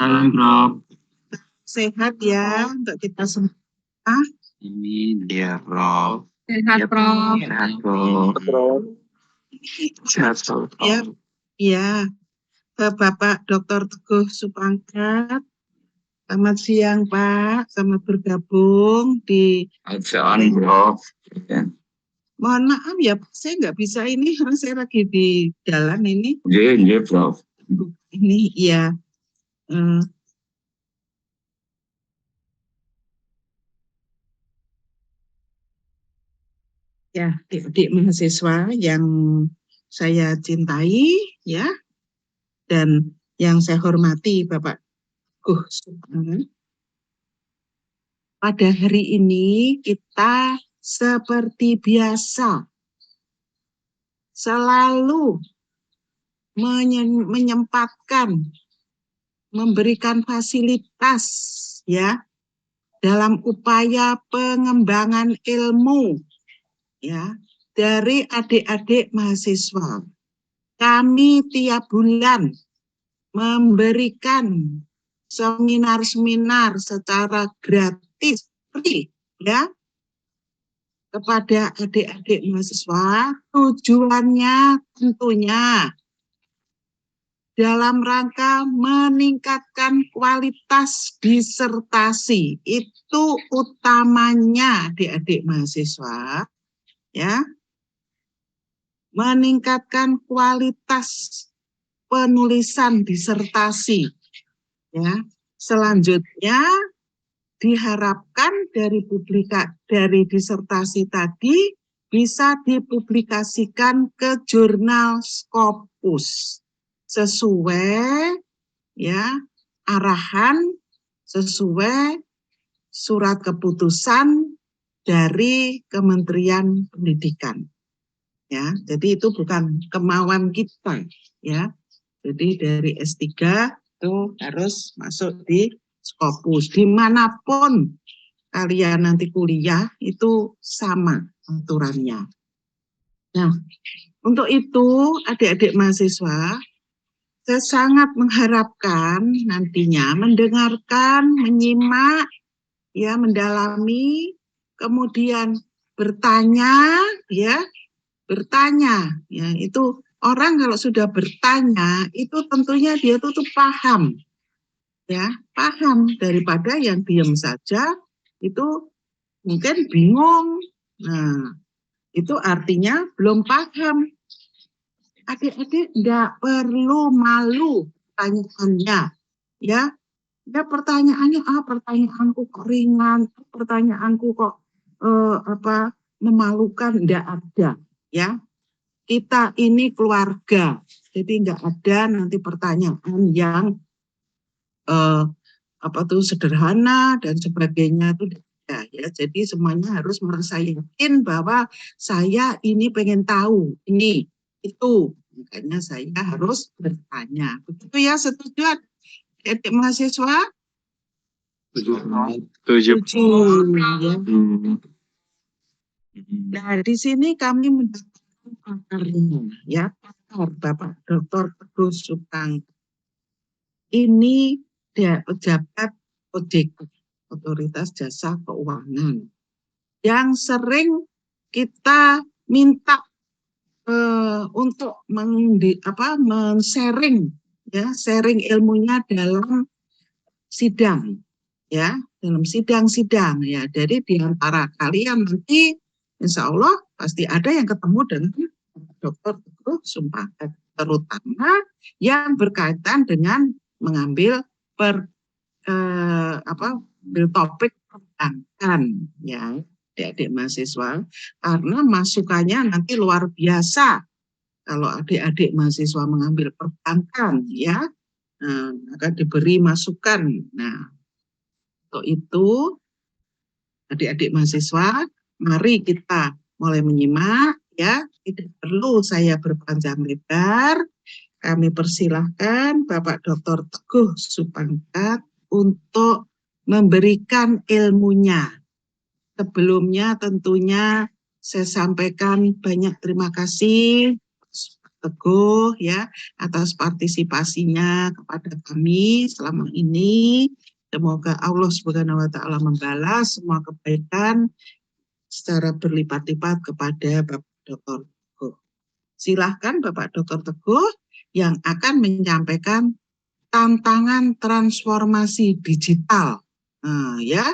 Salam, Prof. Sehat ya untuk kita semua. Amin, ya, Prof. Sehat, Prof. Sehat, Prof. Sehat, Prof. Ya, ya. Ke Bapak Dr. Teguh Supangkat. Selamat siang, Pak. Selamat bergabung di... Siang, Prof. Mohon maaf ya, Pak. Saya nggak bisa ini karena saya lagi di jalan ini. Iya, Prof. Ini, ya. Ya, adik-adik mahasiswa yang saya cintai, ya, dan yang saya hormati, Bapak Teguh Supangkat. Pada hari ini kita seperti biasa selalu menyempatkan, memberikan fasilitas, ya, dalam upaya pengembangan ilmu, ya, dari adik-adik mahasiswa. Kami tiap bulan memberikan seminar-seminar secara gratis, ya, kepada adik-adik mahasiswa. Tujuannya tentunya dalam rangka meningkatkan kualitas disertasi. Itu utamanya adik-adik mahasiswa, ya. Meningkatkan kualitas penulisan disertasi, ya. Selanjutnya diharapkan dari disertasi tadi bisa dipublikasikan ke jurnal Scopus sesuai, ya, arahan, sesuai surat keputusan dari Kementerian Pendidikan. Ya, jadi itu bukan kemauan kita, ya. Jadi dari S3 itu harus masuk di Scopus. Dimanapun kalian nanti kuliah itu sama aturannya. Nah, untuk itu adik-adik mahasiswa, saya sangat mengharapkan nantinya mendengarkan, menyimak, ya, mendalami, kemudian bertanya, ya, itu orang kalau sudah bertanya itu tentunya dia tuh paham, ya, paham daripada yang diam saja itu mungkin bingung. Nah, itu artinya belum paham. Adik-adik tidak perlu malu pertanyaannya, ya. Ya, pertanyaannya, pertanyaanku kok ringan, pertanyaanku kok memalukan, tidak ada, ya. Kita ini keluarga, jadi tidak ada nanti pertanyaan yang sederhana dan sebagainya itu tidak ada, ya. Jadi semuanya harus merasa yakin bahwa saya ini pengen tahu ini itu, makanya saya harus bertanya. Begitu ya, setuju adik mahasiswa? Tujuh. Ya. Nah, di sini kami mendapatkan pakarnya, ya, pakar Bapak Dr. Teguh Supangkat. Ini dia pejabat OJK, Otoritas Jasa Keuangan, yang sering kita minta untuk men-sharing, ya, sharing ilmunya dalam sidang, ya, dalam sidang-sidang, ya. Jadi di antara kalian nanti insya Allah pasti ada yang ketemu dengan Dr. Teguh Supangkat, terutama yang berkaitan dengan mengambil topik perbankan, ya, adik-adik mahasiswa, karena masukannya nanti luar biasa kalau adik-adik mahasiswa mengambil perbankan, ya. Nah, akan diberi masukan. Nah, untuk itu adik-adik mahasiswa, mari kita mulai menyimak, ya. Tidak perlu saya berpanjang lebar. Kami persilahkan Bapak Dr. Teguh Supangkat untuk memberikan ilmunya. Sebelumnya tentunya saya sampaikan banyak terima kasih Teguh ya atas partisipasinya kepada kami selama ini. Semoga Allah Subhanahu wa taala membalas semua kebaikan secara berlipat-lipat kepada Bapak Dr. Teguh. Silahkan Bapak Dr. Teguh yang akan menyampaikan tantangan transformasi digital ya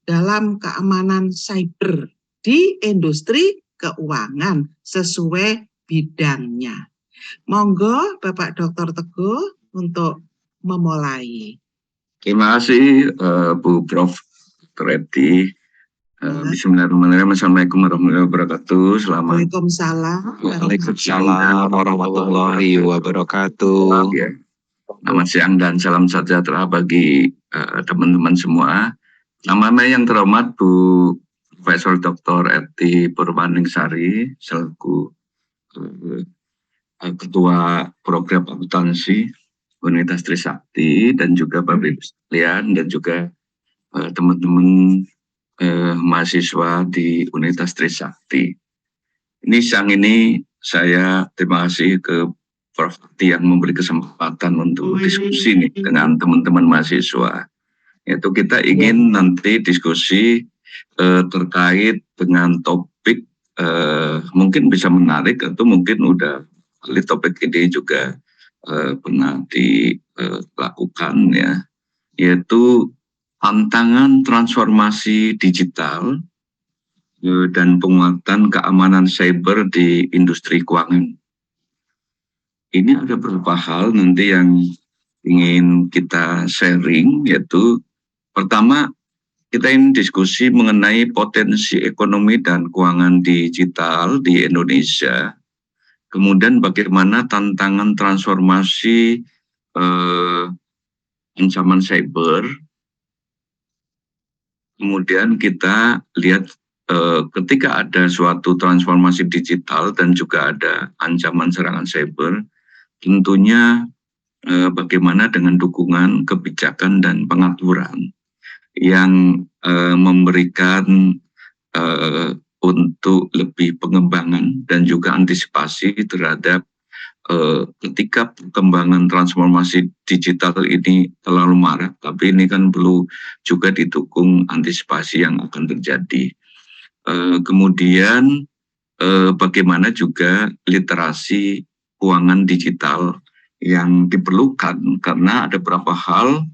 dalam keamanan cyber di industri keuangan sesuai bidangnya. Monggo Bapak Dr. Teguh untuk memulai. Terima kasih Bu Prof. Reti. Bismillahirrahmanirrahim. Assalamualaikum warahmatullahi wabarakatuh. Selamat. Waalaikumsalam warahmatullahi wabarakatuh. Ya. Selamat siang dan salam sejahtera bagi teman-teman semua. Nama yang terhormat Bu Profesor Dr. Eti Purwaningsari selaku Ketua Program Akuntansi Universitas Trisakti dan juga Bapak Ibu sekalian dan juga teman-teman mahasiswa di Universitas Trisakti. Ini siang ini saya terima kasih ke Prof. Ati yang memberi kesempatan untuk diskusi nih dengan teman-teman mahasiswa. Yaitu kita ingin nanti diskusi terkait dengan topik mungkin bisa menarik atau mungkin udah topik ini juga pernah dilakukan ya, yaitu tantangan transformasi digital dan penguatan keamanan cyber di industri keuangan. Ini ada beberapa hal nanti yang ingin kita sharing, yaitu pertama kita ingin diskusi mengenai potensi ekonomi dan keuangan digital di Indonesia. Kemudian bagaimana tantangan transformasi ancaman cyber. Kemudian kita lihat ketika ada suatu transformasi digital dan juga ada ancaman serangan cyber, tentunya bagaimana dengan dukungan kebijakan dan pengaturan yang memberikan untuk lebih pengembangan dan juga antisipasi terhadap ketika perkembangan transformasi digital ini terlalu marak, tapi ini kan perlu juga didukung antisipasi yang akan terjadi. Kemudian bagaimana juga literasi keuangan digital yang diperlukan, karena ada beberapa hal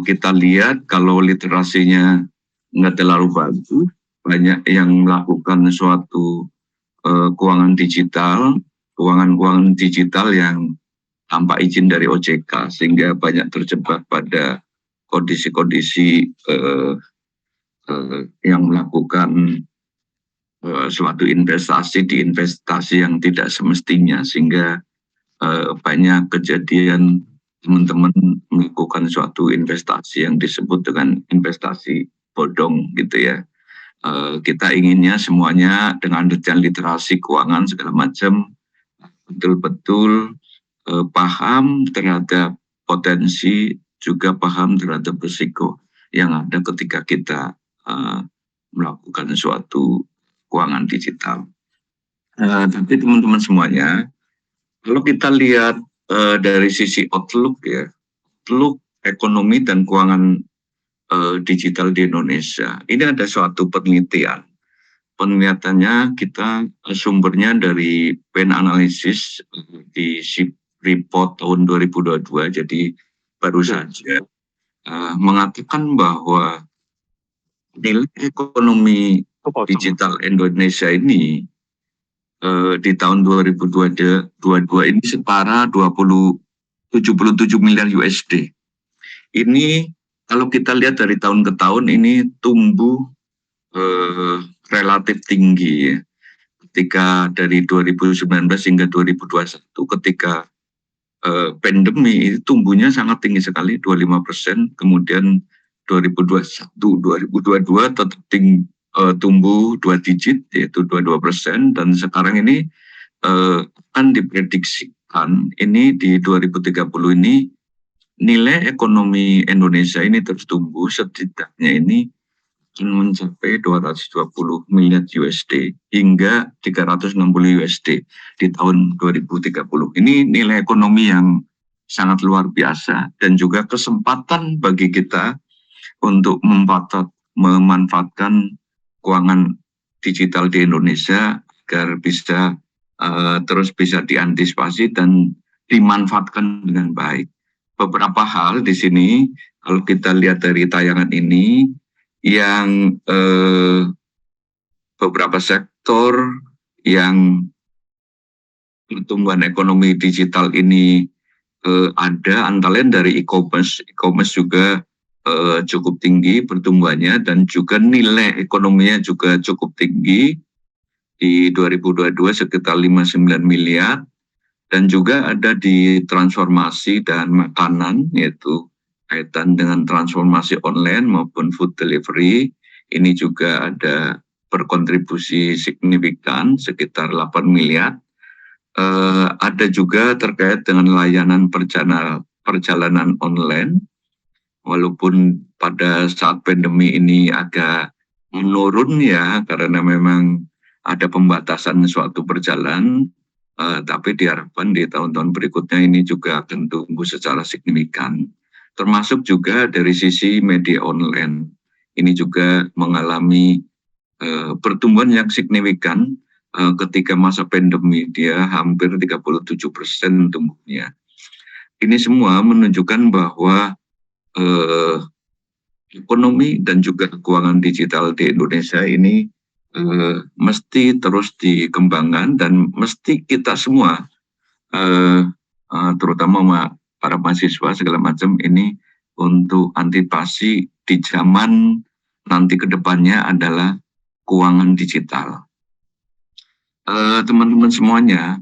kita lihat kalau literasinya nggak terlalu bagus, banyak yang melakukan suatu keuangan digital yang tanpa izin dari OJK, sehingga banyak terjebak pada kondisi-kondisi yang melakukan suatu investasi di investasi yang tidak semestinya, sehingga banyak kejadian teman-teman melakukan suatu investasi yang disebut dengan investasi bodong gitu ya. Kita inginnya semuanya dengan literasi keuangan segala macam betul-betul paham terhadap potensi, juga paham terhadap risiko yang ada ketika kita melakukan suatu keuangan digital. Tapi teman-teman semuanya, kalau kita lihat dari sisi outlook ya, outlook ekonomi dan keuangan digital di Indonesia, ini ada suatu penelitian. Penelitiannya kita sumbernya dari Pen Analysis di report tahun 2022, jadi baru saja mengatakan bahwa nilai ekonomi digital Indonesia ini di tahun 2022 ini setara 77 miliar USD. Ini kalau kita lihat dari tahun ke tahun ini tumbuh relatif tinggi ya. Ketika dari 2019 hingga 2021 ketika pandemi itu tumbuhnya sangat tinggi sekali 25%, kemudian 2021 2022 tetap tinggi, tumbuh 2 digit yaitu 22%, dan sekarang ini akan diprediksikan ini di 2030 ini nilai ekonomi Indonesia ini terus tumbuh setidaknya ini akan mencapai 220 miliar USD hingga 360 USD di tahun 2030. Ini nilai ekonomi yang sangat luar biasa dan juga kesempatan bagi kita untuk memanfaatkan keuangan digital di Indonesia agar bisa terus bisa diantisipasi dan dimanfaatkan dengan baik. Beberapa hal di sini kalau kita lihat dari tayangan ini yang beberapa sektor yang pertumbuhan ekonomi digital ini ada antara lain dari e-commerce. E-commerce juga cukup tinggi pertumbuhannya dan juga nilai ekonominya juga cukup tinggi di 2022 sekitar 59 miliar dan juga ada di transformasi dan makanan yaitu kaitan dengan transformasi online maupun food delivery. Ini juga ada berkontribusi signifikan sekitar 8 miliar. Ada juga terkait dengan layanan perjalanan online, walaupun pada saat pandemi ini agak menurun ya karena memang ada pembatasan suatu perjalanan, tapi diharapkan di tahun-tahun berikutnya ini juga akan tumbuh secara signifikan. Termasuk juga dari sisi media online. Ini juga mengalami pertumbuhan yang signifikan ketika masa pandemi, dia hampir 37% tumbuhnya. Ini semua menunjukkan bahwa ekonomi dan juga keuangan digital di Indonesia ini mesti terus dikembangkan dan mesti kita semua terutama para mahasiswa segala macam ini untuk antisipasi di zaman nanti ke depannya adalah keuangan digital. Teman-teman semuanya,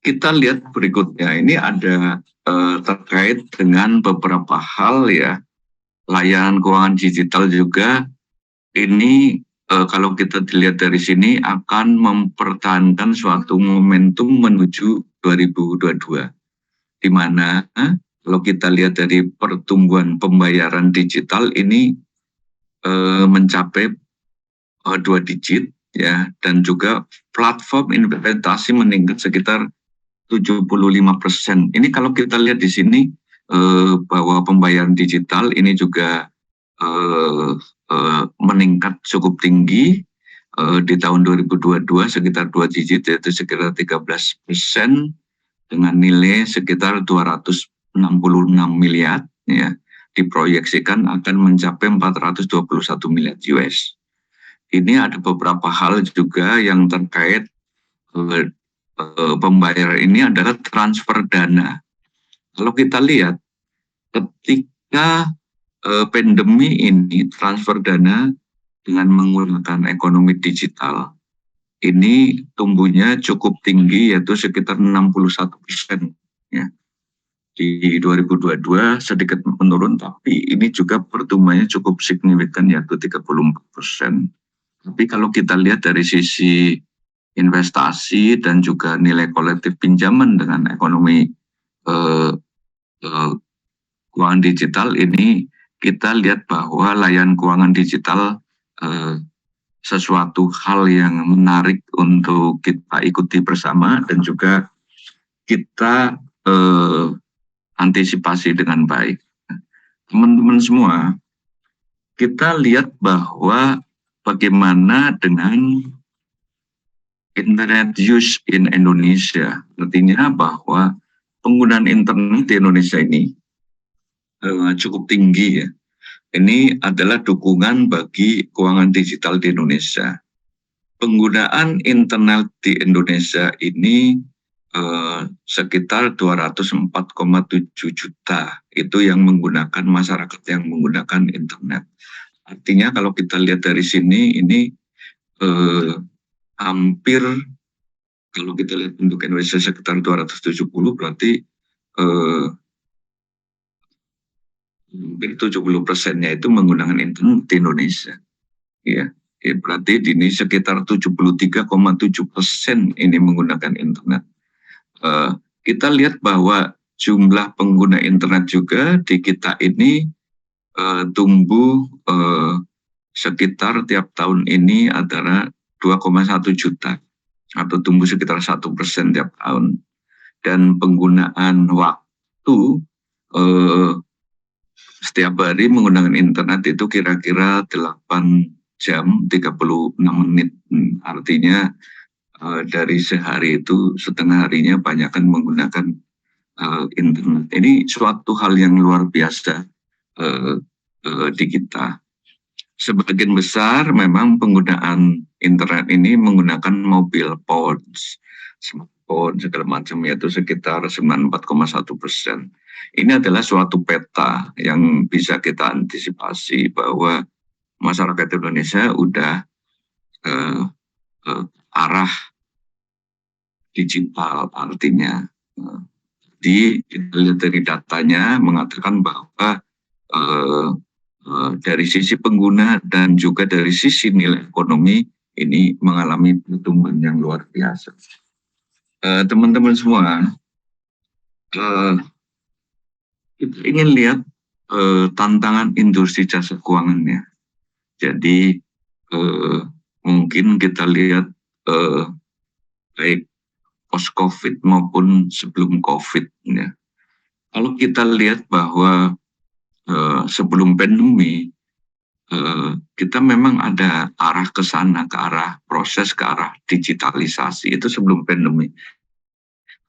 kita lihat berikutnya ini ada terkait dengan beberapa hal ya, layanan keuangan digital juga ini kalau kita dilihat dari sini akan mempertahankan suatu momentum menuju 2022. Di mana kalau kita lihat dari pertumbuhan pembayaran digital ini mencapai 2 digit ya, dan juga platform investasi meningkat sekitar 75%. Ini kalau kita lihat di sini bahwa pembayaran digital ini juga meningkat cukup tinggi di tahun 2022 sekitar 2 digit yaitu sekitar 13% dengan nilai sekitar 266 miliar ya, diproyeksikan akan mencapai 421 miliar US. Ini ada beberapa hal juga yang terkait pembayaran ini adalah transfer dana. Kalau kita lihat ketika pandemi ini transfer dana dengan menggunakan ekonomi digital ini tumbuhnya cukup tinggi yaitu sekitar 61% ya. Di 2022 sedikit menurun tapi ini juga pertumbuhannya cukup signifikan yaitu 34%. Tapi kalau kita lihat dari sisi investasi dan juga nilai kolektif pinjaman dengan ekonomi keuangan digital ini kita lihat bahwa layanan keuangan digital sesuatu hal yang menarik untuk kita ikuti bersama dan juga kita antisipasi dengan baik. Teman-teman semua, kita lihat bahwa bagaimana dengan internet use in Indonesia. Artinya bahwa penggunaan internet di Indonesia ini cukup tinggi ya. Ini adalah dukungan bagi keuangan digital di Indonesia. Penggunaan internet di Indonesia ini sekitar 204,7 juta. Itu yang menggunakan masyarakat yang menggunakan internet. Artinya kalau kita lihat dari sini ini hampir kalau kita lihat penduduk Indonesia sekitar 270 berarti hampir 70%-nya itu menggunakan internet di Indonesia. Ya, berarti ini sekitar 73,7% ini menggunakan internet. Kita lihat bahwa jumlah pengguna internet juga di kita ini tumbuh sekitar tiap tahun ini adalah 2,1 juta atau tumbuh sekitar 1% tiap tahun. Dan penggunaan waktu setiap hari menggunakan internet itu kira-kira 8 jam 36 menit. Artinya dari sehari itu setengah harinya banyakkan menggunakan internet. Ini suatu hal yang luar biasa di kita. Sebagian besar memang penggunaan internet ini menggunakan mobile phones, smartphone segala macam, yaitu sekitar 94,1%. Ini adalah suatu peta yang bisa kita antisipasi bahwa masyarakat Indonesia udah arah digital, artinya dilihat dari datanya mengatakan bahwa dari sisi pengguna dan juga dari sisi nilai ekonomi ini mengalami pertumbuhan yang luar biasa. Teman-teman semua, kita ingin lihat tantangan industri jasa keuangannya. Jadi mungkin kita lihat baik post-COVID maupun sebelum COVID. Ya. Kalau kita lihat bahwa sebelum pandemi, kita memang ada arah ke sana, ke arah proses, ke arah digitalisasi. Itu sebelum pandemi.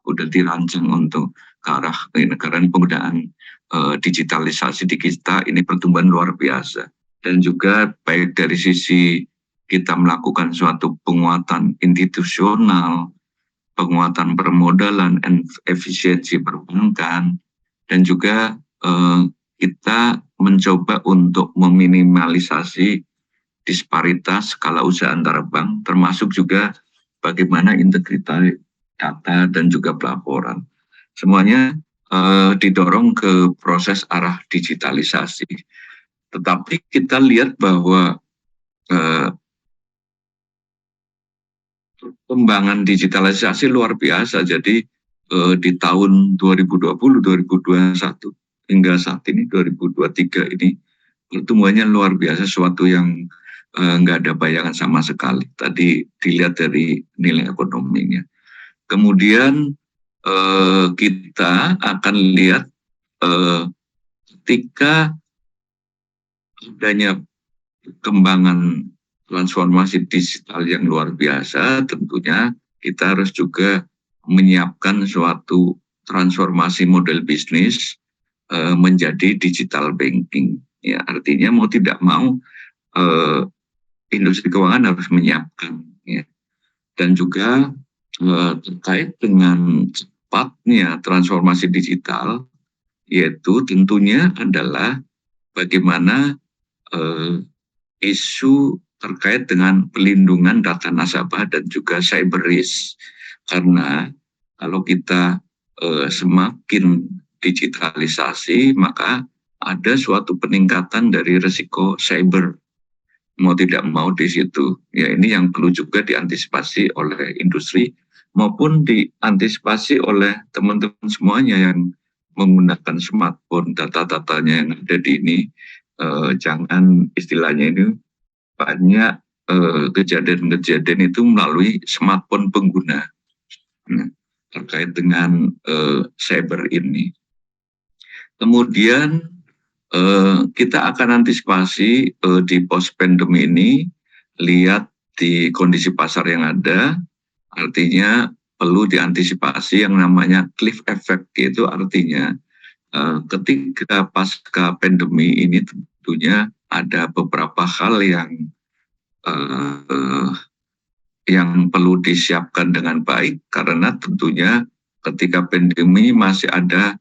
Udah dirancang untuk ke arah negara penggunaan digitalisasi di kita, ini pertumbuhan luar biasa. Dan juga baik dari sisi kita melakukan suatu penguatan institusional, penguatan permodalan, efisiensi perbankan, dan juga kita mencoba untuk meminimalisasi disparitas skala usaha antara bank, termasuk juga bagaimana integritas data dan juga pelaporan. Semuanya didorong ke proses arah digitalisasi. Tetapi kita lihat bahwa perkembangan digitalisasi luar biasa. Jadi di tahun 2020, 2021 hingga saat ini 2023 ini pertumbuhannya luar biasa, suatu yang nggak ada bayangan sama sekali. Tadi dilihat dari nilai ekonominya. Kemudian kita akan lihat ketika adanya perkembangan transformasi digital yang luar biasa, tentunya kita harus juga menyiapkan suatu transformasi model bisnis menjadi digital banking. Ya, artinya mau tidak mau industri keuangan harus menyiapkan. Ya. Dan juga terkait dengan cepatnya transformasi digital, yaitu tentunya adalah bagaimana isu terkait dengan pelindungan data nasabah dan juga cyber risk. Karena kalau kita semakin digitalisasi, maka ada suatu peningkatan dari risiko cyber. Mau tidak mau di situ. Ya, ini yang perlu juga diantisipasi oleh industri maupun diantisipasi oleh teman-teman semuanya yang menggunakan smartphone. Data-datanya yang ada di ini, jangan istilahnya ini banyak kejadian-kejadian itu melalui smartphone pengguna terkait dengan cyber ini. Kemudian kita akan antisipasi di post pandemi ini, lihat di kondisi pasar yang ada, artinya perlu diantisipasi yang namanya cliff effect, yaitu artinya ketika pasca pandemi ini tentunya ada beberapa hal yang perlu disiapkan dengan baik, karena tentunya ketika pandemi masih ada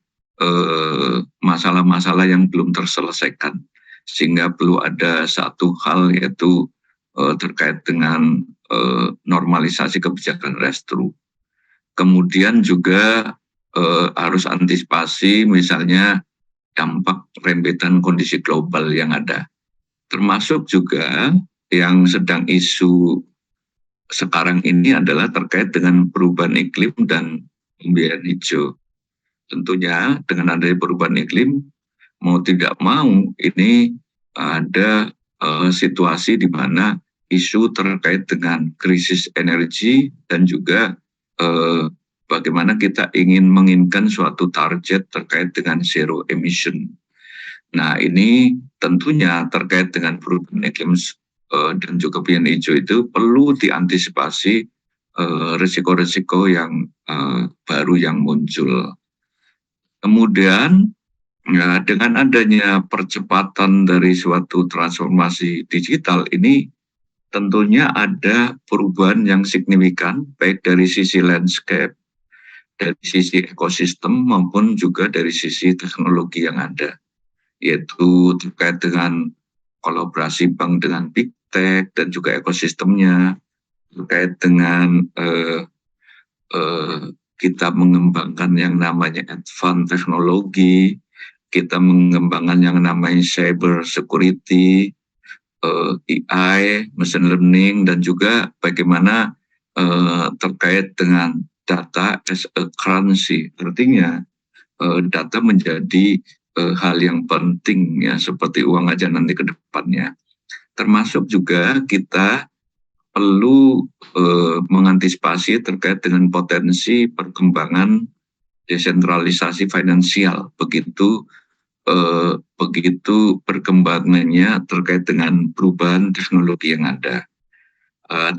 masalah-masalah yang belum terselesaikan, sehingga perlu ada satu hal, yaitu terkait dengan normalisasi kebijakan restru. Kemudian juga harus antisipasi misalnya dampak rembetan kondisi global yang ada, termasuk juga yang sedang isu sekarang ini adalah terkait dengan perubahan iklim dan pembiayaan hijau. Tentunya dengan adanya perubahan iklim, mau tidak mau ini ada situasi di mana isu terkait dengan krisis energi dan juga bagaimana kita ingin menginginkan suatu target terkait dengan zero emission. Nah, ini tentunya terkait dengan perubahan iklim dan juga perubahan hijau itu perlu diantisipasi risiko-risiko yang baru yang muncul. Kemudian ya, dengan adanya percepatan dari suatu transformasi digital ini tentunya ada perubahan yang signifikan baik dari sisi landscape, dari sisi ekosistem maupun juga dari sisi teknologi yang ada, yaitu terkait dengan kolaborasi bank dengan big tech dan juga ekosistemnya, terkait dengan kita mengembangkan yang namanya advanced teknologi, kita mengembangkan yang namanya cyber security, AI, machine learning, dan juga bagaimana terkait dengan data as a currency. Artinya data menjadi hal yang penting ya, seperti uang aja nanti ke depannya. Termasuk juga kita perlu mengantisipasi terkait dengan potensi perkembangan desentralisasi finansial begitu perkembangannya terkait dengan perubahan teknologi yang ada.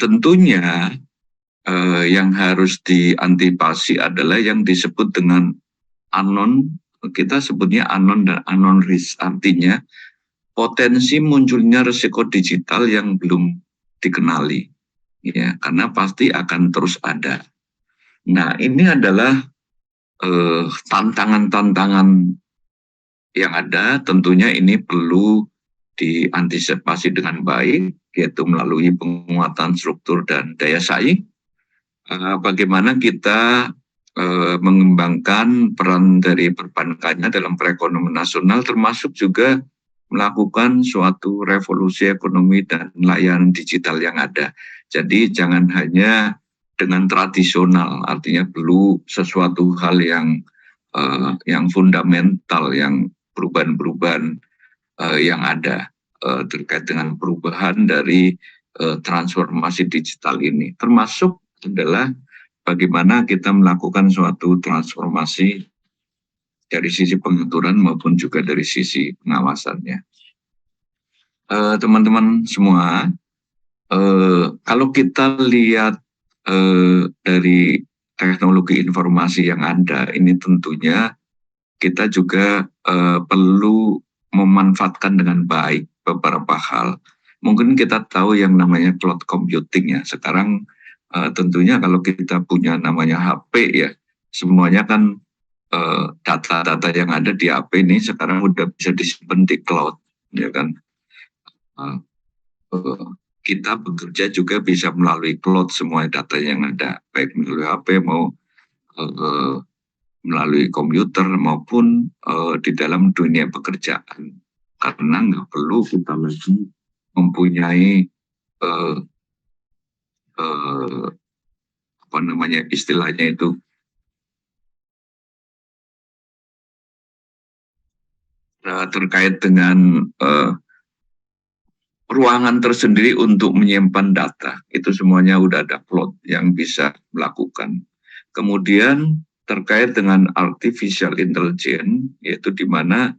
Tentunya yang harus diantisipasi adalah yang disebut dengan unknown, kita sebutnya unknown dan unknown risk, artinya potensi munculnya risiko digital yang belum dikenali, ya, karena pasti akan terus ada. Nah, ini adalah tantangan-tantangan yang ada. Tentunya ini perlu diantisipasi dengan baik, yaitu melalui penguatan struktur dan daya saing. Bagaimana kita mengembangkan peran dari perbankannya dalam perekonomian nasional, termasuk juga melakukan suatu revolusi ekonomi dan layanan digital yang ada. Jadi jangan hanya dengan tradisional, artinya perlu sesuatu hal yang fundamental, yang perubahan-perubahan yang ada terkait dengan perubahan dari transformasi digital ini. Termasuk adalah bagaimana kita melakukan suatu transformasi dari sisi pengaturan maupun juga dari sisi pengawasannya. Teman-teman semua, kalau kita lihat dari teknologi informasi yang ada, ini tentunya kita juga perlu memanfaatkan dengan baik beberapa hal. Mungkin kita tahu yang namanya cloud computing ya. Sekarang tentunya kalau kita punya namanya HP ya, semuanya kan data-data yang ada di HP ini sekarang udah bisa disimpan di cloud, ya kan. Kita bekerja juga bisa melalui cloud semua data yang ada, baik melalui HP mau melalui komputer maupun di dalam dunia pekerjaan, karena nggak perlu kita lagi mempunyai apa namanya istilahnya itu terkait dengan ruangan tersendiri untuk menyimpan data. Itu semuanya udah ada cloud yang bisa melakukan. Kemudian terkait dengan artificial intelligence, yaitu di mana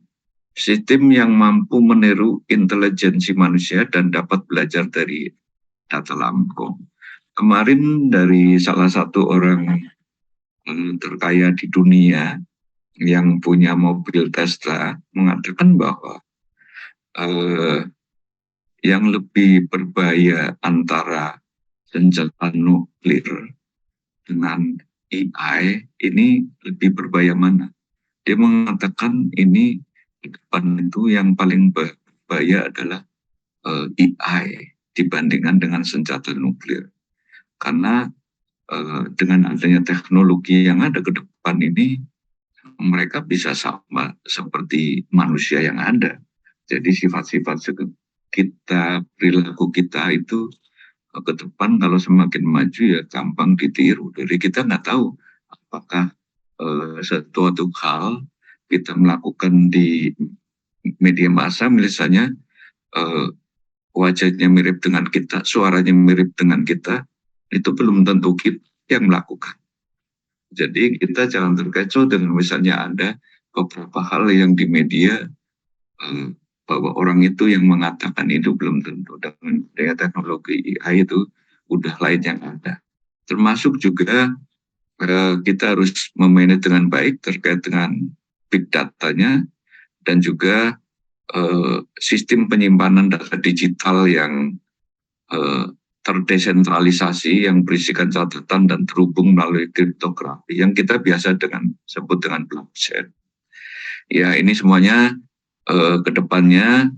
sistem yang mampu meniru intelijensi manusia dan dapat belajar dari data lampau. Kemarin dari salah satu orang terkaya di dunia yang punya mobil Tesla mengatakan bahwa yang lebih berbahaya antara senjata nuklir dengan AI ini lebih berbahaya mana? Dia mengatakan ini di depan itu yang paling berbahaya adalah AI dibandingkan dengan senjata nuklir. Karena dengan adanya teknologi yang ada ke depan ini, mereka bisa sama seperti manusia yang ada. Jadi sifat-sifat kita, perilaku kita itu ke depan kalau semakin maju ya gampang ditiru. Jadi kita nggak tahu apakah suatu hal kita melakukan di media massa misalnya wajahnya mirip dengan kita, suaranya mirip dengan kita, itu belum tentu kita yang melakukan. Jadi kita jangan terkecoh dengan misalnya ada beberapa hal yang di media bahwa orang itu yang mengatakan itu belum tentu. Dengan teknologi AI itu udah lain yang ada. Termasuk juga kita harus memanage dengan baik terkait dengan big datanya dan juga sistem penyimpanan data digital yang terdesentralisasi, yang berisikan catatan dan terhubung melalui kriptografi yang kita biasa sebut dengan blockchain. Ya, ini semuanya kedepannya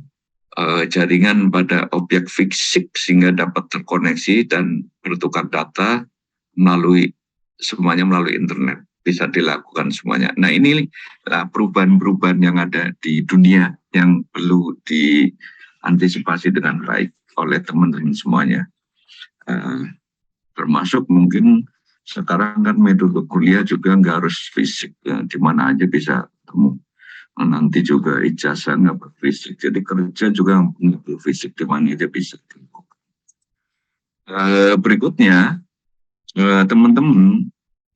jaringan pada objek fisik sehingga dapat terkoneksi dan bertukar data semuanya melalui internet, bisa dilakukan semuanya. Nah, ini perubahan-perubahan yang ada di dunia yang perlu diantisipasi dengan baik oleh teman-teman semuanya. Termasuk mungkin sekarang kan metode kuliah juga nggak harus fisik, ya, di mana aja bisa ketemu. Nanti juga ijazah nggak berfisik, jadi kerja juga nggak berfisik, di mana aja bisa dilakukan. Berikutnya, teman-teman,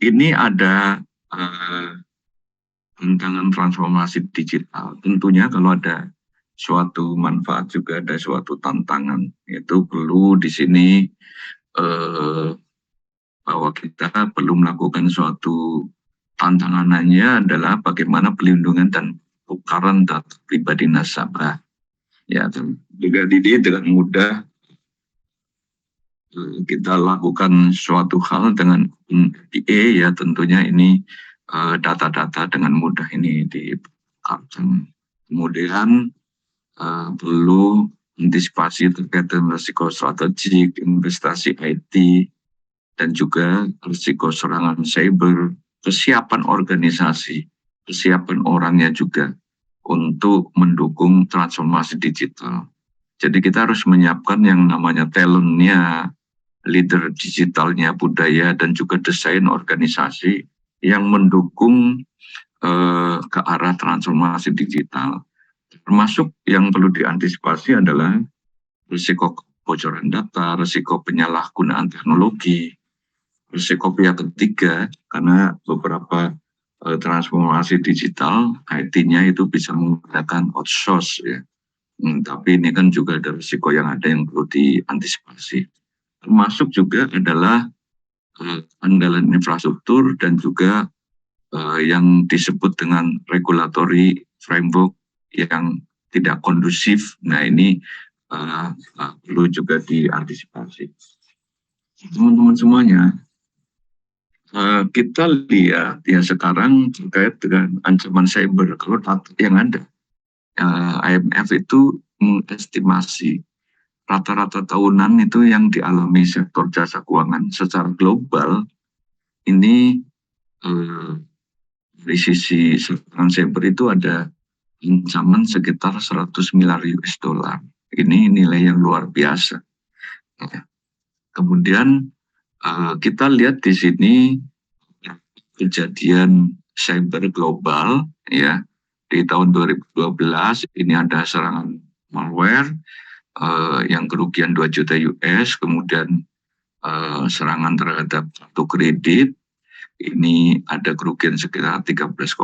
ini ada tantangan transformasi digital. Tentunya kalau ada suatu manfaat juga ada suatu tantangan. Itu perlu di sini bahwa kita perlu melakukan suatu tantangannya adalah bagaimana pelindungan dan tukaran data pribadi nasabah. Ya, juga dengan mudah kita lakukan suatu hal dengan NDA, ya tentunya ini data-data dengan mudah ini diangkat. Kemudian perlu antisipasi terkait dengan risiko strategik, investasi IT, dan juga risiko serangan cyber, kesiapan organisasi, kesiapan orangnya juga untuk mendukung transformasi digital. Jadi kita harus menyiapkan yang namanya talentnya, leader digitalnya, budaya, dan juga desain organisasi yang mendukung ke arah transformasi digital. Termasuk yang perlu diantisipasi adalah risiko kebocoran data, risiko penyalahgunaan teknologi, risiko pihak ketiga, karena beberapa transformasi digital IT-nya itu bisa menggunakan outsource, ya. Tapi ini kan juga ada risiko yang perlu diantisipasi. Termasuk juga adalah anggaran infrastruktur dan juga yang disebut dengan regulatory framework yang tidak kondusif. Nah, ini perlu juga diantisipasi. Teman-teman semuanya, kita lihat ya sekarang terkait dengan ancaman cyber. Kalau data yang ada, IMF itu mengestimasi rata-rata tahunan itu yang dialami sektor jasa keuangan secara global ini dari sisi serangan cyber itu ada ancaman sekitar 100 miliar US dollar. Ini nilai yang luar biasa. Kemudian kita lihat di sini kejadian cyber global, ya, di tahun 2012 ini ada serangan malware yang kerugian 2 juta US, kemudian serangan terhadap kartu kredit, ini ada kerugian sekitar 13,5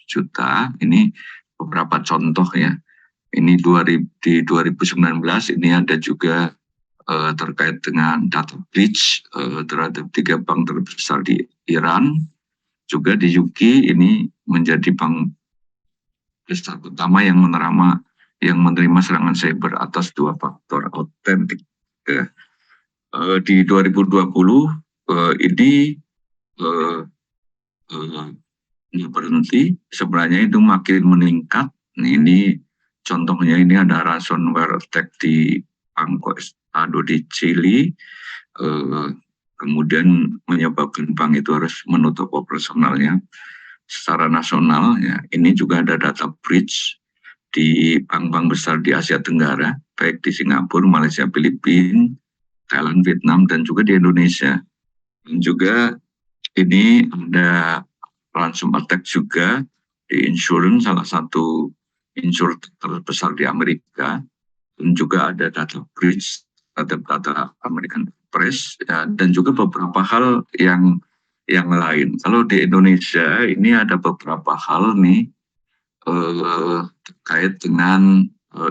juta. Ini beberapa contoh, ya. Ini di 2019 ini ada juga terkait dengan data breach terhadap 3 bank terbesar di Iran. Juga di UK ini menjadi bank besar utama yang menerima serangan cyber atas 2 faktor autentik. Di 2020 ini berhenti, sebenarnya itu makin meningkat. Ini contohnya ini ada ransomware attack di Banco Estado di Chili, kemudian menyebabkan bank itu harus menutup operasionalnya secara nasional, ya. Ini juga ada data breach di bank-bank besar di Asia Tenggara, baik di Singapura, Malaysia, Filipina, Thailand, Vietnam, dan juga di Indonesia. Dan juga ini ada ransom attack juga di insurance, salah satu insurer terbesar di Amerika. dan juga ada data breach terhadap data American Express, ya, dan juga beberapa hal yang lain. Kalau di Indonesia ini ada beberapa hal nih terkait dengan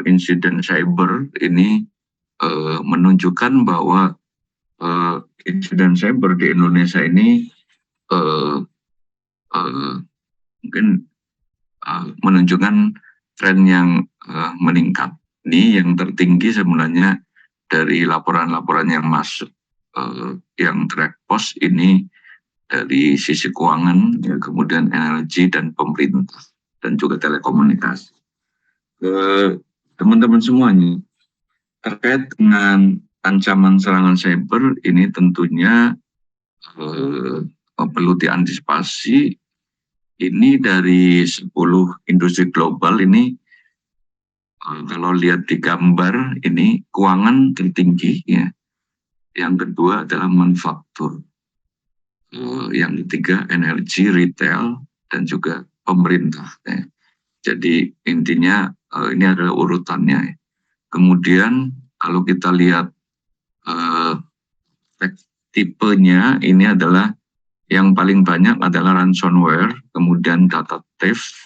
insiden cyber ini menunjukkan bahwa insiden cyber di Indonesia ini mungkin menunjukkan tren yang meningkat. Ini yang tertinggi sebenarnya dari laporan-laporan yang masuk yang terexpose ini dari sisi keuangan, ya, kemudian energi dan pemerintah dan juga telekomunikasi. Teman-teman semuanya, terkait dengan ancaman serangan cyber ini tentunya perlu diantisipasi. Ini dari 10 industri global ini, kalau lihat di gambar ini, keuangan tertinggi, ya. Yang kedua adalah manufaktur. Yang ketiga energi, retail, dan juga pemerintah. Ya. Jadi intinya ini adalah urutannya. Kemudian kalau kita lihat tipenya, ini adalah yang paling banyak adalah ransomware, kemudian data theft,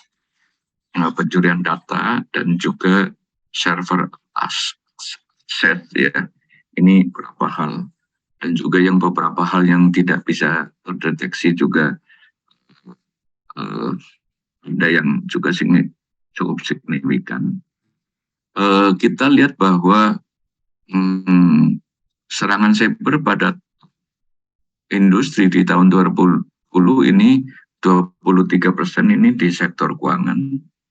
pencurian data, dan juga server asset, ya. Ini beberapa hal. Dan juga yang beberapa hal yang tidak bisa terdeteksi juga ada yang juga cukup signifikan. Kita lihat bahwa serangan cyber pada industri di tahun 2020 ini 23% ini di sektor keuangan,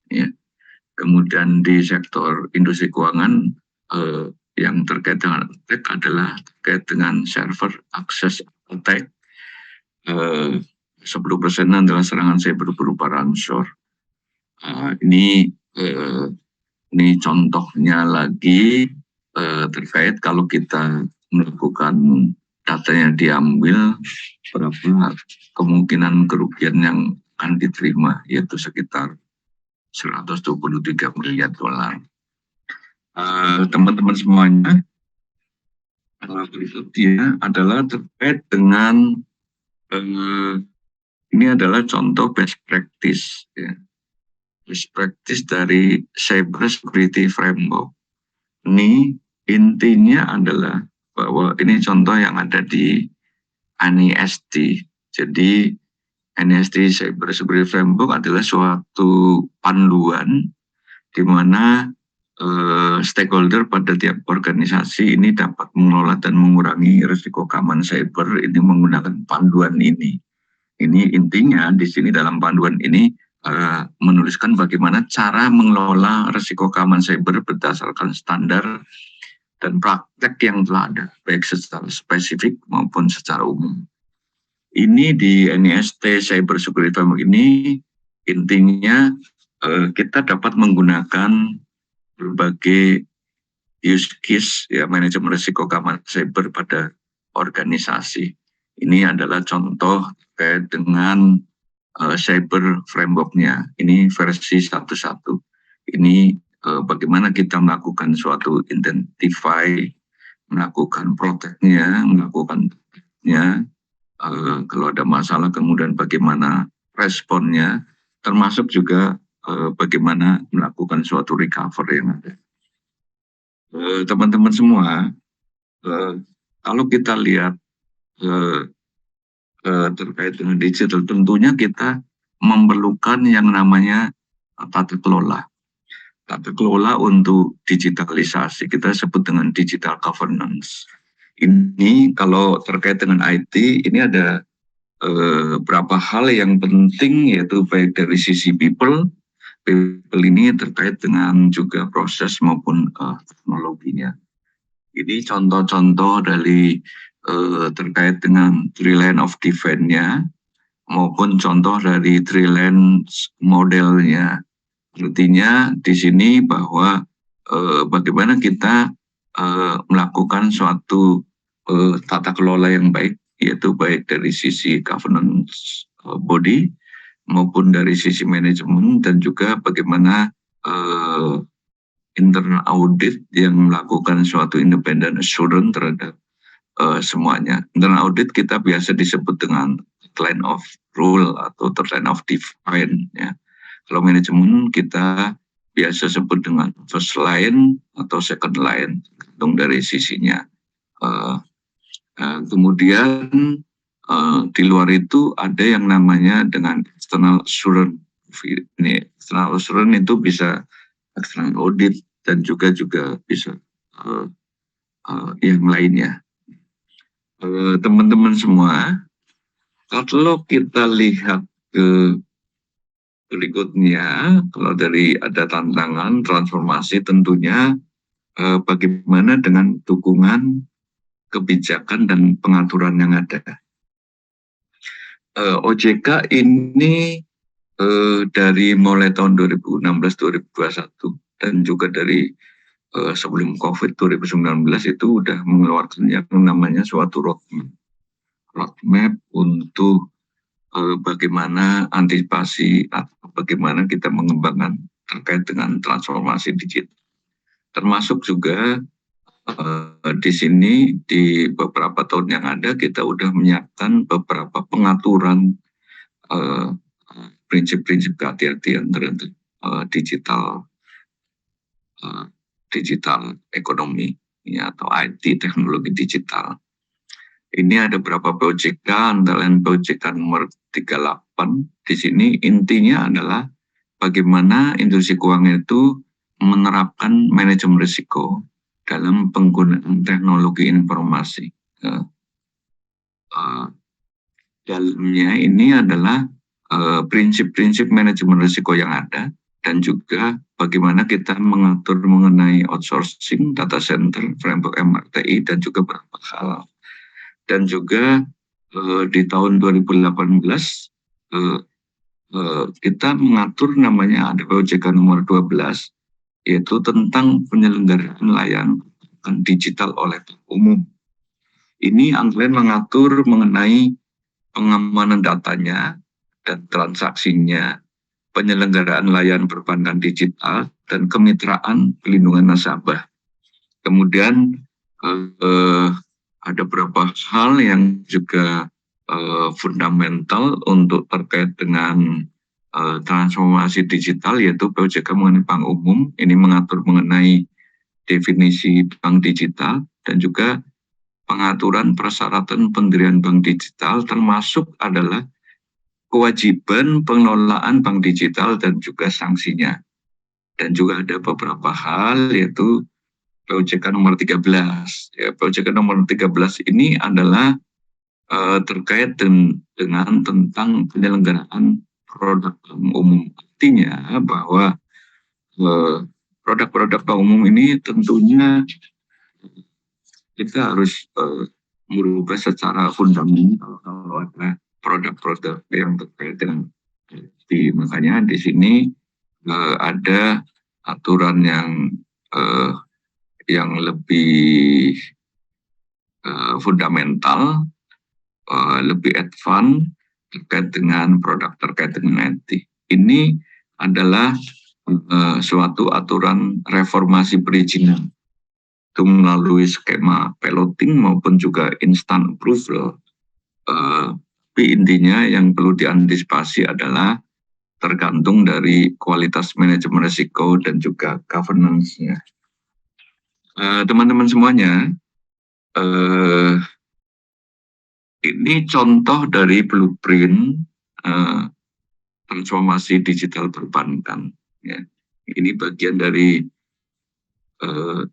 ya. Kemudian di sektor industri keuangan yang terkait dengan attack adalah terkait dengan server access attack. 10% adalah serangan cyber berupa ransomware. Ini contohnya lagi terkait kalau kita melakukan datanya diambil, berapa kemungkinan kerugian yang akan diterima, yaitu sekitar 123 miliar dolar. Teman-teman semuanya, berikutnya adalah terkait dengan ini adalah contoh best practice, ya. Best practice dari cyber security framework. Ini intinya adalah bahwa ini contoh yang ada di NIST. Jadi NIST Cyber Security Framework adalah suatu panduan di mana stakeholder pada tiap organisasi ini dapat mengelola dan mengurangi risiko keamanan cyber ini menggunakan panduan ini. Ini intinya di sini dalam panduan ini menuliskan bagaimana cara mengelola risiko keamanan cyber berdasarkan standar dan praktek yang telah ada, baik secara spesifik maupun secara umum. Ini di NIST Cyber Security Framework ini intinya kita dapat menggunakan berbagai use case, ya, manajemen risiko keamanan cyber pada organisasi. Ini adalah contoh terkait dengan cyber framework-nya. Ini versi 1.1. Ini bagaimana kita melakukan suatu identify, melakukan protect-nya, melakukannya, kalau ada masalah kemudian bagaimana responnya, termasuk juga bagaimana melakukan suatu recovery yang ada. Teman-teman semua, kalau kita lihat terkait dengan digital, tentunya kita memerlukan yang namanya tata kelola. Tata kelola untuk digitalisasi, kita sebut dengan digital governance. Ini kalau terkait dengan IT, ini ada beberapa hal yang penting, yaitu baik dari sisi people ini terkait dengan juga proses maupun teknologinya. Ini contoh-contoh dari terkait dengan three line of defense-nya maupun contoh dari three line modelnya. Artinya di sini bahwa bagaimana kita melakukan suatu tata kelola yang baik, yaitu baik dari sisi governance body maupun dari sisi manajemen, dan juga bagaimana internal audit yang melakukan suatu independent assurance terhadap semuanya. Internal audit kita biasa disebut dengan line of rule atau line of define, ya. Kalau manajemen kita biasa sebut dengan first line atau second line, tergantung dari sisinya. Kemudian di luar itu ada yang namanya dengan external assurance. Ini external assurance itu bisa external audit dan juga bisa yang lainnya. Teman-teman semua, kalau kita lihat ke berikutnya, kalau dari ada tantangan transformasi tentunya bagaimana dengan dukungan kebijakan dan pengaturan yang ada. OJK ini dari mulai tahun 2016-2021 dan juga dari sebelum COVID 2019 itu udah mengeluarkan yang namanya suatu roadmap untuk bagaimana antisipasi atau bagaimana kita mengembangkan terkait dengan transformasi digital. Termasuk juga di sini di beberapa tahun yang ada kita udah menyiapkan beberapa pengaturan prinsip-prinsip kehati-hatian terhadap digital ekonomi, ya, atau IT teknologi digital. Ini ada beberapa POJK, antara lain POJK nomor 38. Di sini intinya adalah bagaimana industri keuangan itu menerapkan manajemen risiko dalam penggunaan teknologi informasi. Dalamnya ini adalah prinsip-prinsip manajemen risiko yang ada dan juga bagaimana kita mengatur mengenai outsourcing, data center, framework MRTI, dan juga beberapa hal. Dan juga di tahun 2018 kita mengatur namanya ada POJK nomor 12, yaitu tentang penyelenggaraan layanan digital oleh umum. Ini antara lain mengatur mengenai pengamanan datanya dan transaksinya, penyelenggaraan layanan perbankan digital, dan kemitraan pelindungan nasabah. Kemudian ada beberapa hal yang juga fundamental untuk terkait dengan transformasi digital, yaitu POJK mengenai bank umum. Ini mengatur mengenai definisi bank digital dan juga pengaturan persyaratan pendirian bank digital, termasuk adalah kewajiban pengelolaan bank digital dan juga sanksinya. Dan juga ada beberapa hal, yaitu POJK nomor 13. Ya, POJK nomor 13 ini adalah terkait dengan tentang penyelenggaraan produk bank umum. Artinya bahwa produk-produk bank umum ini tentunya kita harus merubah secara fundamental kalau ada produk-produk yang terkait dengan IT. Makanya di sini ada aturan yang lebih fundamental, lebih advance terkait dengan produk terkait dengan IT. Ini adalah suatu aturan reformasi perizinan itu melalui skema piloting maupun juga instant approval. Tapi intinya yang perlu diantisipasi adalah tergantung dari kualitas manajemen risiko dan juga governance-nya. Teman-teman semuanya, ini contoh dari blueprint transformasi digital perbankan. Ya. Ini bagian dari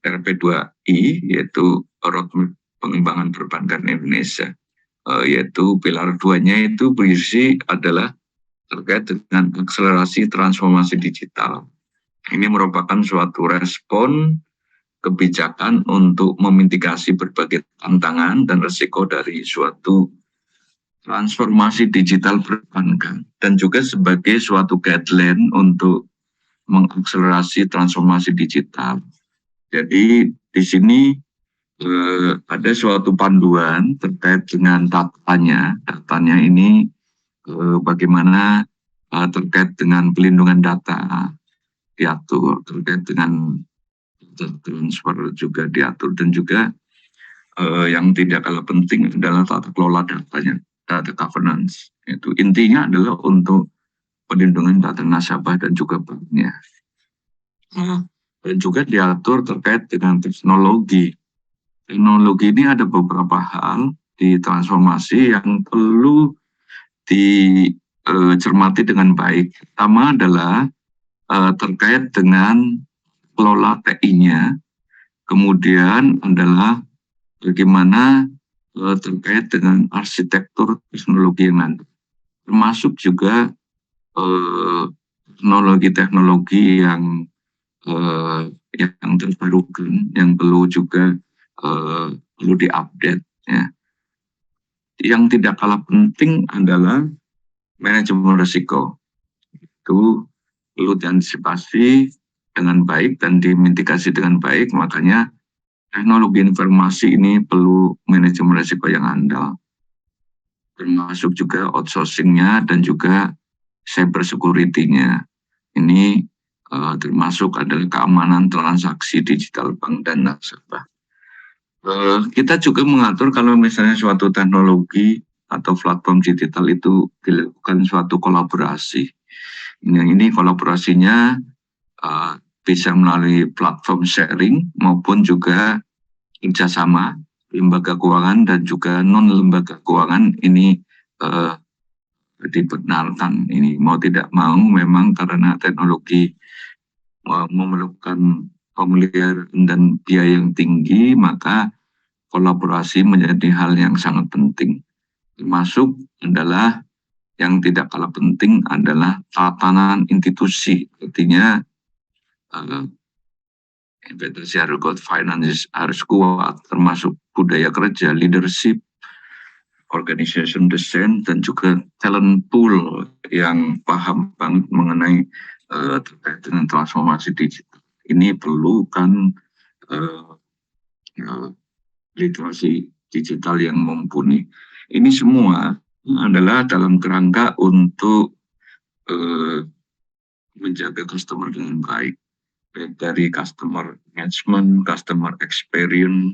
RP2I, yaitu roadmap pengembangan perbankan Indonesia. Yaitu pilar 2-nya itu berisi adalah terkait dengan akselerasi transformasi digital. Ini merupakan suatu respon kebijakan untuk memitigasi berbagai tantangan dan risiko dari suatu transformasi digital perbankan, dan juga sebagai suatu guideline untuk mengakselerasi transformasi digital. Jadi di sini ada suatu panduan terkait dengan datanya. Datanya ini bagaimana terkait dengan pelindungan data diatur, terkait dengan transfer juga diatur, dan juga yang tidak kalah penting adalah tata kelola datanya, data governance. Itu intinya adalah untuk perlindungan data nasabah dan juga banknya. Dan juga diatur terkait dengan teknologi. Teknologi ini ada beberapa hal di transformasi yang perlu dicermati dengan baik. Pertama adalah terkait dengan kelola TI-nya, kemudian adalah bagaimana terkait dengan arsitektur teknologi yang ada, termasuk juga teknologi-teknologi yang terbarukan, yang perlu juga perlu diupdate. Ya. Yang tidak kalah penting adalah manajemen risiko. Itu perlu diantisipasi dengan baik dan dimitigasi dengan baik, makanya teknologi informasi ini perlu manajemen risiko yang handal, termasuk juga outsourcing-nya dan juga cyber security-nya. Ini termasuk adalah keamanan transaksi digital bank dan nasabah. Kita juga mengatur kalau misalnya suatu teknologi atau platform digital itu dilakukan suatu kolaborasi. Ini kolaborasinya bisa melalui platform sharing maupun juga kerjasama lembaga keuangan dan juga non lembaga keuangan ini dibenarkan. Ini mau tidak mau memang karena teknologi memerlukan pemeliharaan dan biaya yang tinggi, maka kolaborasi menjadi hal yang sangat penting. Termasuk adalah yang tidak kalah penting adalah tatanan institusi, artinya investasi harus kuat, finance harus kuat, termasuk budaya kerja, leadership, organization design, dan juga talent pool yang paham banget mengenai terkait dengan transformasi digital. Ini perlukan literasi digital yang mumpuni. Ini semua adalah dalam kerangka untuk menjaga customer dengan baik, baik dari customer engagement, customer experience,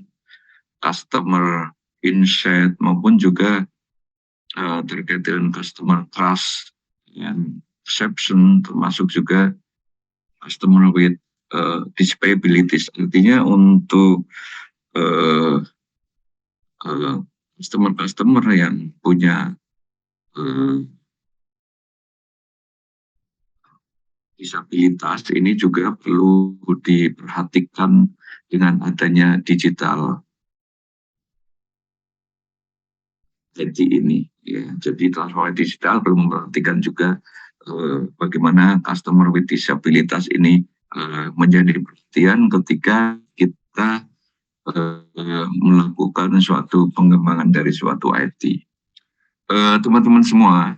customer insight, maupun juga terkait dengan customer trust and perception, termasuk juga customer with disabilities. Artinya untuk customer yang punya disabilitas ini juga perlu diperhatikan dengan adanya digital IT ini. Ya, jadi transformasi digital perlu memperhatikan juga bagaimana customer with disabilitas ini menjadi perhatian ketika kita melakukan suatu pengembangan dari suatu IT. Teman-teman semua,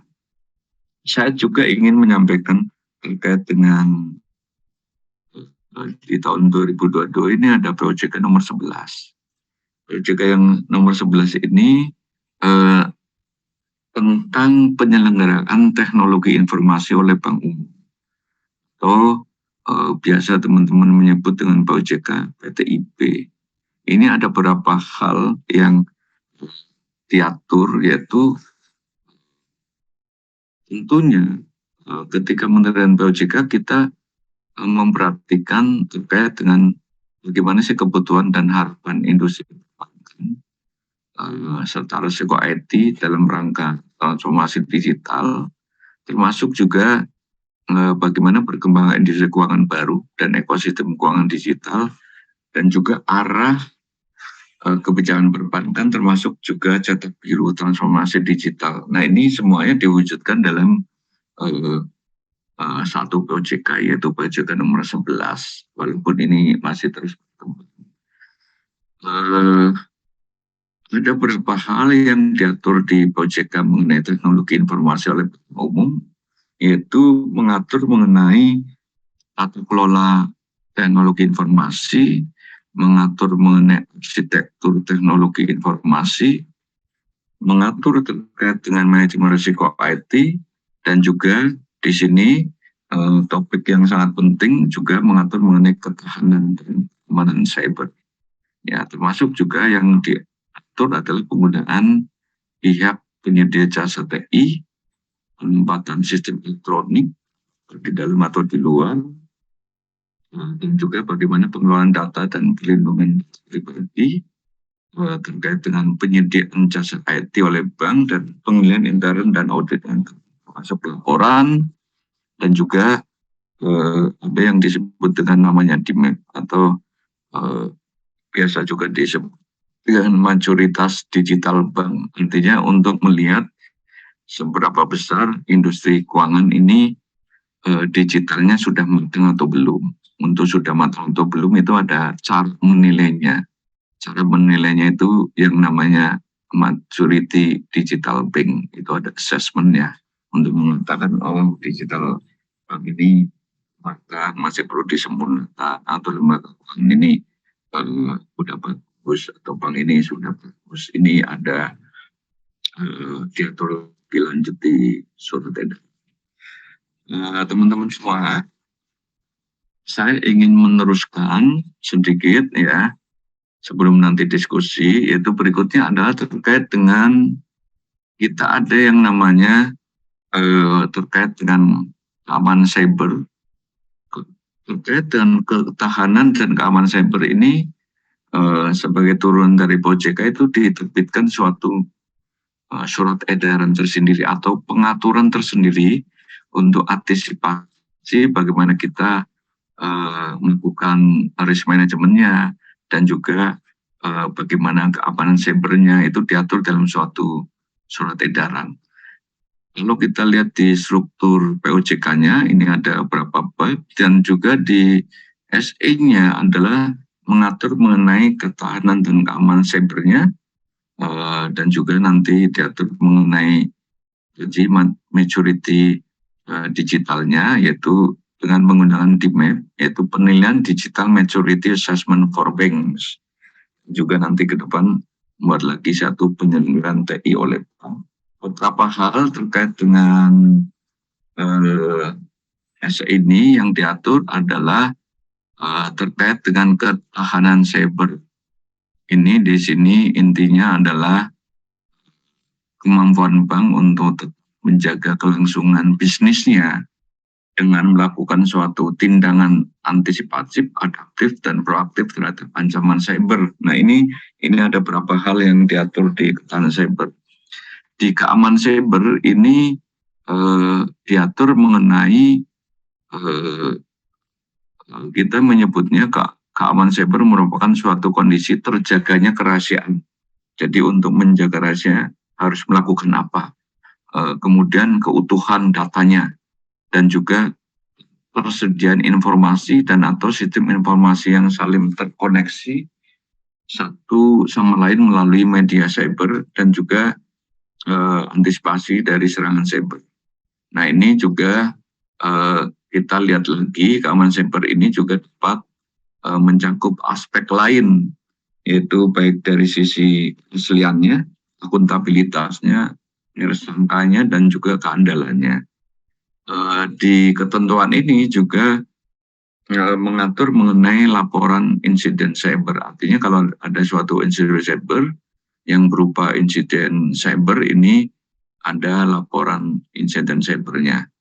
saya juga ingin menyampaikan terkait dengan di tahun 2022 ini ada proyek nomor 11. Proyek yang nomor 11 ini tentang penyelenggaraan teknologi informasi oleh Bank Umum, atau biasa teman-teman menyebut dengan POJK PTIB. Ini ada beberapa hal yang diatur, yaitu tentunya ketika menerapkan POJK kita memperhatikan terkait dengan bagaimana sih kebutuhan dan harapan industri perbankan serta risiko IT dalam rangka transformasi digital, termasuk juga bagaimana perkembangan industri keuangan baru dan ekosistem keuangan digital, dan juga arah kebijakan perbankan, termasuk juga cetak biru transformasi digital. Nah, ini semuanya diwujudkan dalam satu POJK, yaitu POJK nomor 11, walaupun ini masih terus berkembang. Ada beberapa hal yang diatur di POJK mengenai teknologi informasi oleh Bank Umum, yaitu mengatur mengenai tata kelola teknologi informasi, mengatur mengenai arsitektur teknologi informasi, mengatur terkait dengan manajemen risiko IT, dan juga di sini topik yang sangat penting juga mengatur mengenai ketahanan dan keamanan cyber. Ya, termasuk juga yang diatur adalah penggunaan pihak penyedia jasa TI, penempatan sistem elektronik di dalam atau di luar, dan juga bagaimana pengelolaan data dan perlindungan pribadi terkait dengan penyediaan jasa IT oleh bank dan penilaian intern dan audit yang termasuk laporan, dan juga ada yang disebut dengan namanya DMAP atau biasa juga disebut dengan mayoritas digital bank. Intinya untuk melihat seberapa besar industri keuangan ini digitalnya sudah matang atau belum. Untuk sudah matang atau belum itu ada cara menilainya. Cara menilainya itu yang namanya maturity digital bank. Itu ada assessment-nya untuk mengatakan digital bank ini maka masih perlu disempurnakan atau lembaga keuangan ini sudah bagus atau bank ini sudah bagus. Ini ada diatur dilanjut di surat edaran. Teman-teman semua, saya ingin meneruskan sedikit ya sebelum nanti diskusi. Yaitu berikutnya adalah terkait dengan kita ada yang namanya terkait dengan keamanan cyber. Terkait dengan ketahanan dan keamanan cyber ini sebagai turunan dari OJK itu diterbitkan suatu surat edaran tersendiri atau pengaturan tersendiri untuk antisipasi bagaimana kita melakukan risk manajemennya dan juga bagaimana keamanan cybernya itu diatur dalam suatu surat edaran. Kalau kita lihat di struktur POJK-nya, ini ada beberapa bab, dan juga di SE-nya adalah mengatur mengenai ketahanan dan keamanan cybernya, dan juga nanti diatur mengenai maturity digitalnya, yaitu dengan menggunakan DMAP, yaitu penilaian digital maturity assessment for banks. Juga nanti ke depan buat lagi satu penyelenggaraan TI oleh bank. Beberapa hal terkait dengan SE ini yang diatur adalah terkait dengan ketahanan cyber. Ini di sini intinya adalah kemampuan bank untuk menjaga kelangsungan bisnisnya dengan melakukan suatu tindakan antisipatif, adaptif, dan proaktif terhadap ancaman cyber. Nah, ini ada beberapa hal yang diatur di ketahanan cyber. Di keamanan cyber ini diatur mengenai kita menyebutnya keamanan cyber merupakan suatu kondisi terjaganya kerahasiaan. Jadi untuk menjaga rahasia harus melakukan apa? Kemudian keutuhan datanya dan juga persediaan informasi dan atau sistem informasi yang saling terkoneksi satu sama lain melalui media cyber dan juga antisipasi dari serangan cyber. Nah, ini juga kita lihat lagi keamanan cyber ini juga dapat mencakup aspek lain, yaitu baik dari sisi keasliannya, akuntabilitasnya, tersangkanya, dan juga keandalannya. Di ketentuan ini juga mengatur mengenai laporan insiden cyber. Artinya kalau ada suatu insiden cyber yang berupa insiden cyber ini ada laporan insiden cybernya,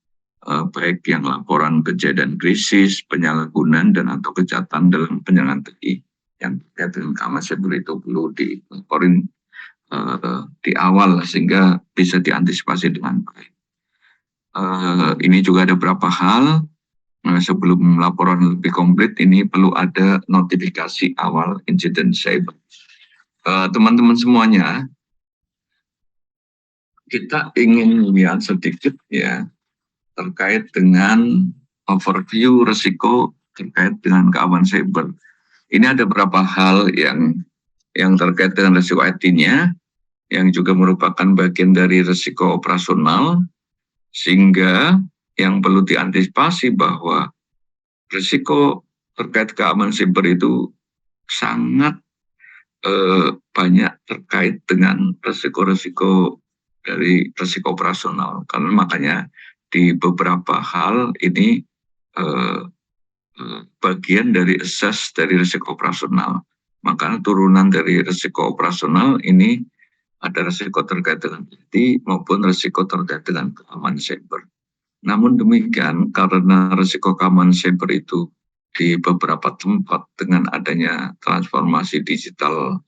baik yang laporan kejadian krisis, penyalahgunaan dan atau kejahatan dalam penyerangan TI yang terkait dengan keamanan cyber itu perlu dilaporin di awal sehingga bisa diantisipasi dengan baik. Ini juga ada beberapa hal. Sebelum laporan lebih komplit ini perlu ada notifikasi awal insiden cyber. Teman-teman semuanya, kita ingin lihat sedikit ya terkait dengan overview risiko terkait dengan keamanan cyber. Ini ada beberapa hal yang terkait dengan risiko IT-nya yang juga merupakan bagian dari risiko operasional, sehingga yang perlu diantisipasi bahwa risiko terkait keamanan cyber itu sangat banyak terkait dengan risiko-risiko dari risiko operasional. Karena makanya di beberapa hal ini bagian dari assess dari risiko operasional. Maka turunan dari risiko operasional ini ada risiko terkait dengan IT maupun risiko terkait dengan keamanan cyber. Namun demikian, karena risiko keamanan cyber itu di beberapa tempat dengan adanya transformasi digital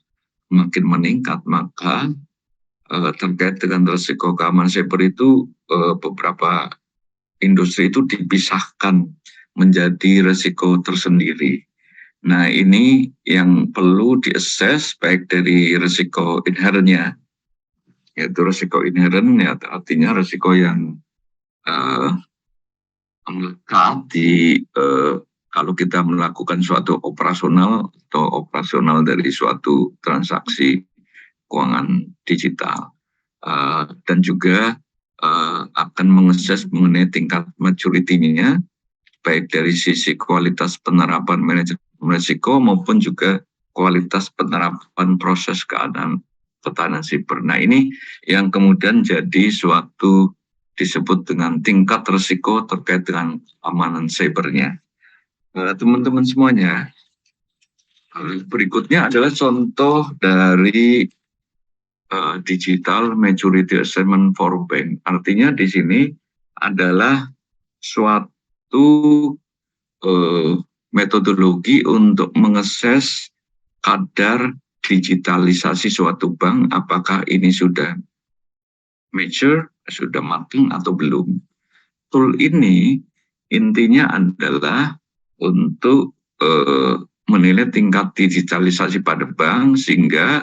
makin meningkat, maka terkait dengan risiko keamanan cyber itu beberapa industri itu dipisahkan menjadi risiko tersendiri. Nah, ini yang perlu diakses baik dari risiko inherentnya, yaitu risiko inherent, ya, artinya risiko yang melekat di kalau kita melakukan suatu operasional atau operasional dari suatu transaksi keuangan digital, dan juga akan mengakses mengenai tingkat maturity-nya, baik dari sisi kualitas penerapan manajemen risiko maupun juga kualitas penerapan proses ketahanan siber. Nah, ini yang kemudian jadi suatu disebut dengan tingkat risiko terkait dengan keamanan cybernya. Teman-teman semuanya, berikutnya adalah contoh dari digital maturity assessment for bank. Artinya di sini adalah suatu metodologi untuk mengakses kadar digitalisasi suatu bank, apakah ini sudah mature, sudah matang atau belum. Tool ini intinya adalah untuk menilai tingkat digitalisasi pada bank sehingga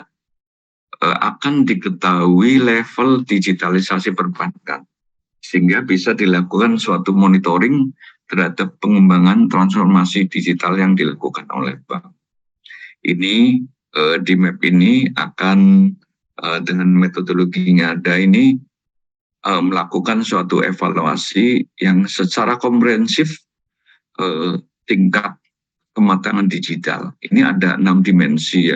akan diketahui level digitalisasi perbankan, sehingga bisa dilakukan suatu monitoring terhadap pengembangan transformasi digital yang dilakukan oleh bank. Ini di map ini akan dengan metodologinya ada ini melakukan suatu evaluasi yang secara komprehensif tingkat kematangan digital. Ini ada 6 dimensi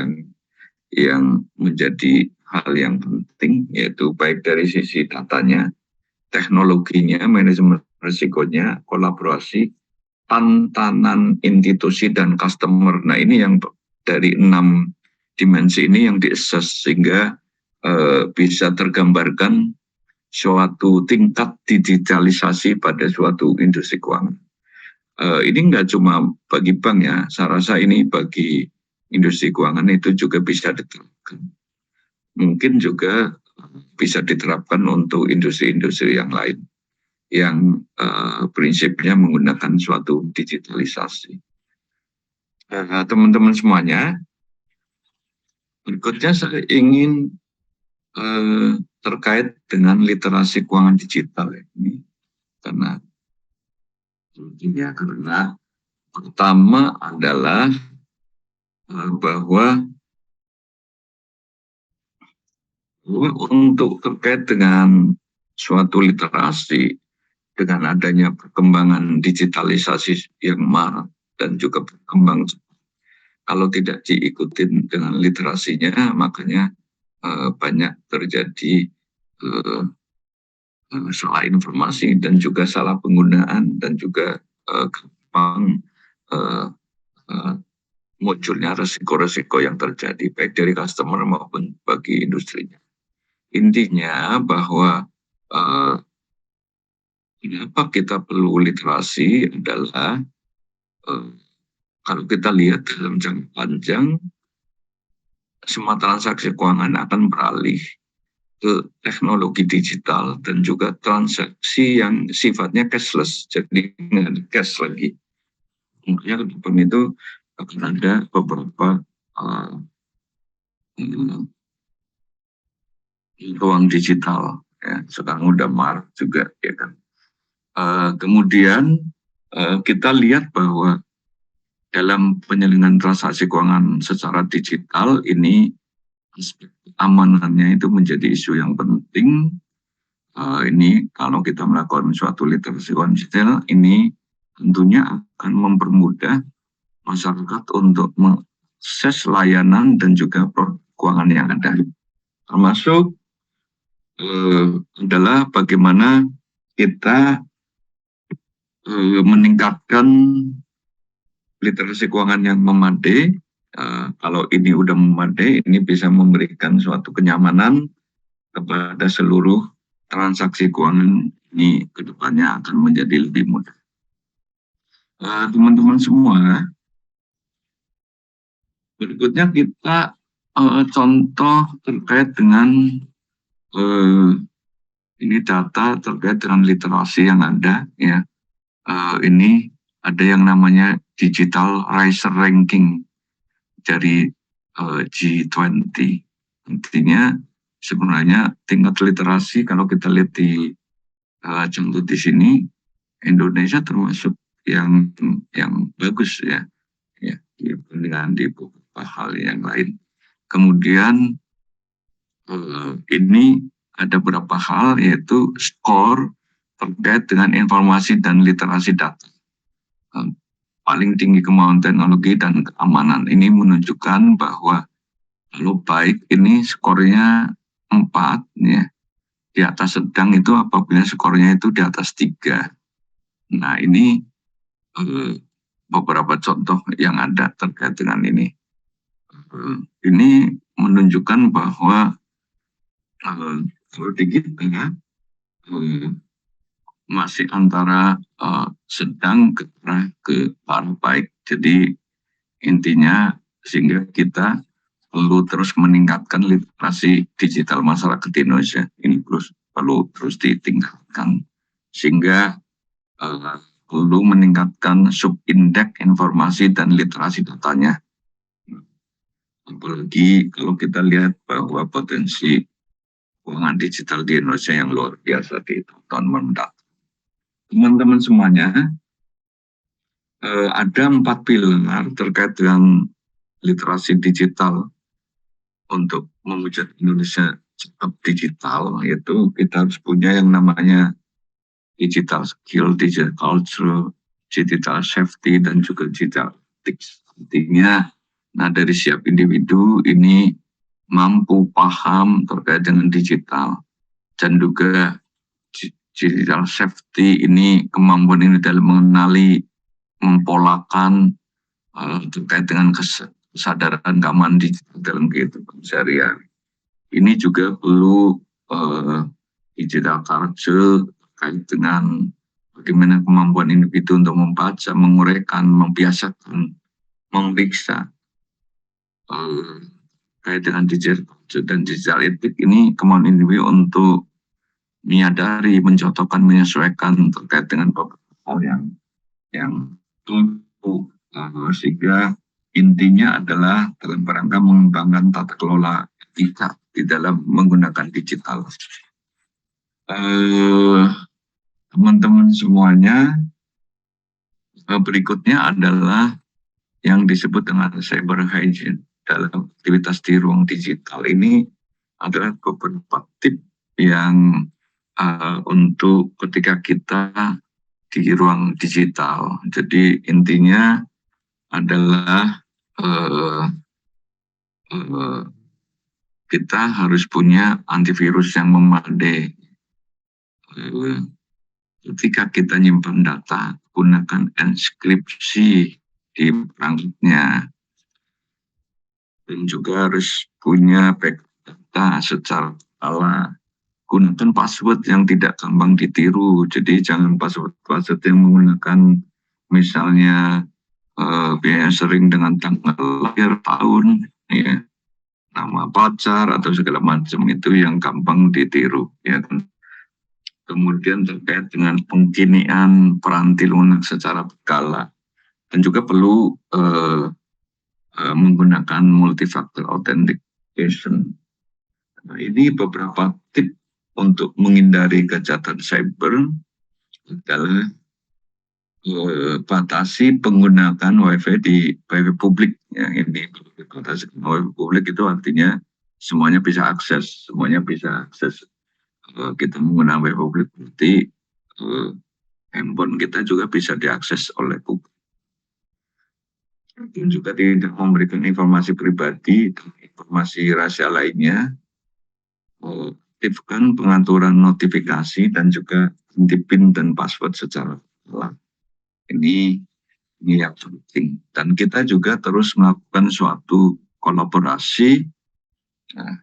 yang menjadi hal yang penting, yaitu baik dari sisi datanya, teknologinya, manajemen risikonya, kolaborasi, tantangan institusi dan customer. Nah, ini yang dari 6 dimensi ini yang diakses sehingga bisa tergambarkan suatu tingkat digitalisasi pada suatu industri keuangan. Ini nggak cuma bagi bank ya, saya rasa ini bagi industri keuangan itu juga bisa diterapkan. Mungkin juga bisa diterapkan untuk industri-industri yang lain yang prinsipnya menggunakan suatu digitalisasi. Teman-teman semuanya, berikutnya saya ingin terkait dengan literasi keuangan digital ini, karena pertama adalah bahwa untuk terkait dengan suatu literasi dengan adanya perkembangan digitalisasi yang marak dan juga berkembang, kalau tidak diikuti dengan literasinya, makanya banyak terjadi salah informasi dan juga salah penggunaan dan juga gampang munculnya resiko-resiko yang terjadi baik dari customer maupun bagi industrinya. Intinya bahwa kenapa kita perlu literasi adalah kalau kita lihat dalam jangka panjang, semua transaksi keuangan akan beralih ke teknologi digital dan juga transaksi yang sifatnya cashless, jadi nggak ada cash lagi. Kemudian ke depan itu akan ada beberapa ruang digital, ya, sekarang udah marak juga, ya kan. Kemudian kita lihat bahwa dalam penyelenggaraan transaksi keuangan secara digital ini aspek keamanannya itu menjadi isu yang penting. Ini kalau kita melakukan suatu literasi keuangan digital ini tentunya akan mempermudah masyarakat untuk mengakses layanan dan juga produk keuangan yang ada. Termasuk adalah bagaimana kita meningkatkan literasi keuangan yang memadai. Kalau ini udah memadai, ini bisa memberikan suatu kenyamanan kepada seluruh transaksi keuangan ini ke depannya akan menjadi lebih mudah. Teman-teman semua, berikutnya kita contoh terkait dengan ini data terkait dengan literasi yang ada ya. Ini ada yang namanya Digital Riser Ranking dari G20. Intinya sebenarnya tingkat literasi kalau kita lihat di contoh di sini, Indonesia termasuk yang bagus ya dibandingkan di beberapa hal yang lain. Kemudian ini ada beberapa hal yaitu skor terkait dengan informasi dan literasi data. Paling tinggi kemampuan teknologi dan keamanan ini menunjukkan bahwa kalau baik ini skornya 4 ya. Di atas sedang itu apabila skornya itu di atas 3. Nah ini beberapa contoh yang ada terkait dengan ini. Ini menunjukkan bahwa kalau di kita masih antara sedang ke arah baik. Jadi intinya sehingga kita perlu terus meningkatkan literasi digital masyarakat di Indonesia. Ini perlu terus ditingkatkan sehingga perlu meningkatkan subindeks informasi dan literasi datanya. Apalagi kalau kita lihat bahwa potensi keuangan digital di Indonesia yang luar biasa di tahun mendatang. Teman-teman semuanya, ada 4 pilar terkait dengan literasi digital untuk mewujud Indonesia cepat digital, yaitu kita harus punya yang namanya digital skill, digital culture, digital safety, dan juga digital ethics. Artinya, dari setiap individu ini mampu paham terkait dengan digital dan juga digital safety ini kemampuan ini dalam mengenali, mempolakan terkait dengan kesadaran keamanan digital dalam kehidupan sehari-hari. Ini juga perlu digital culture terkait dengan bagaimana kemampuan individu untuk membaca, menguraikan, membiasakan, memeriksa terkait dengan digital culture dan digital etik. Ini kemampuan individu untuk menyadari, mencontohkan, menyesuaikan terkait dengan beberapa hal yang tentu sehingga intinya adalah dalam rangka mengembangkan tata kelola etika di dalam menggunakan digital. Teman-teman semuanya, berikutnya adalah yang disebut dengan cyber hygiene. Dalam aktivitas di ruang digital ini adalah beberapa tips yang untuk ketika kita di ruang digital. Jadi intinya adalah kita harus punya antivirus yang memadai. Ketika kita nyimpan data, gunakan enkripsi di perangkatnya. Dan juga harus punya backup data secara berkala. Gunakan password yang tidak gampang ditiru. Jadi jangan password yang menggunakan misalnya biaya sering dengan tanggal lahir, tahun, ya, nama pacar atau segala macam itu yang gampang ditiru. Ya. Kemudian terkait dengan pengkinian peranti lunak secara berkala. Dan juga perlu menggunakan multi-factor authentication. Nah, ini beberapa tips untuk menghindari kejahatan cyber adalah batasi penggunaan WiFi di WiFi publik. Ya, ini batasi WiFi publik itu artinya semuanya bisa akses, kita menggunakan WiFi publik berarti handphone kita juga bisa diakses oleh publik. Dan juga tidak memberikan informasi pribadi dan informasi rahasia lainnya. Aktifkan pengaturan notifikasi dan juga ganti PIN dan password secara berkala. Ini Ini yang penting. Dan kita juga terus melakukan suatu kolaborasi. Nah,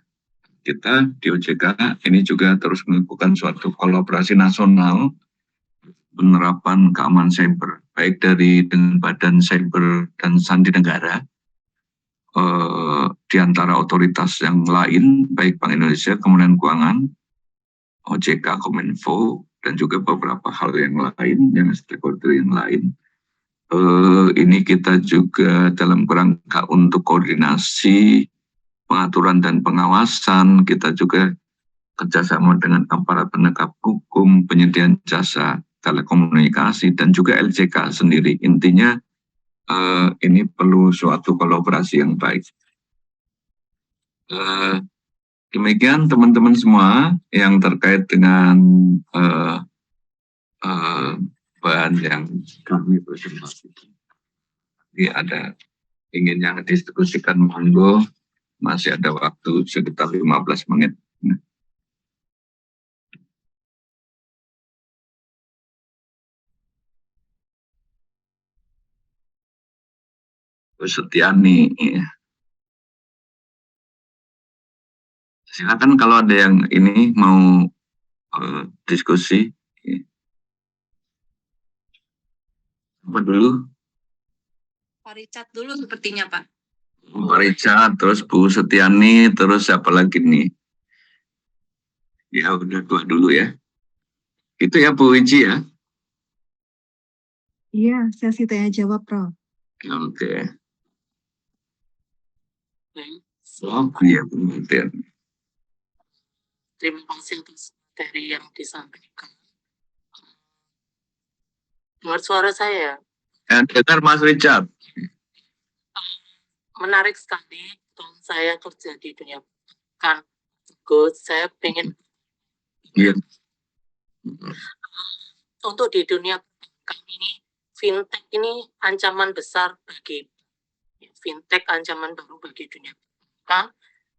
kita di OJK ini juga terus melakukan suatu kolaborasi nasional penerapan keamanan cyber, baik dari dengan Badan Cyber dan Sandi Negara, di antara otoritas yang lain, baik Bank Indonesia, Kementerian Keuangan, OJK, Kominfo, dan juga beberapa hal yang lain, yang stakeholder yang lain. Ini kita juga dalam kerangka untuk koordinasi, pengaturan dan pengawasan, kita juga kerjasama dengan aparat penegak hukum, penyediaan jasa telekomunikasi, dan juga LJK sendiri. Intinya ini perlu suatu kolaborasi yang baik. Demikian teman-teman semua yang terkait dengan bahan yang kami presentasikan. Jadi ada ingin yang diskusikan, monggo, masih ada waktu sekitar 15 menit. Setiani, silakan kalau ada yang ini mau diskusi. Apa dulu? Pak Richard dulu sepertinya, Pak. Pak Richard, terus Bu Setiani, terus siapa lagi nih? Ya udah dua dulu ya. Itu ya Bu Wiji ya? Iya, sesi tanya jawab, Prof. Oke. Oh iya kemudian. Terima kasih atas materi yang disampaikan. Dengar suara saya? Dengar Mas Richard. Menarik sekali. Saya kerja di dunia kan. Good. Saya pengen Iya. untuk di dunia kami fintech ini ancaman besar bagi fintech, ancaman baru bagi dunia kan,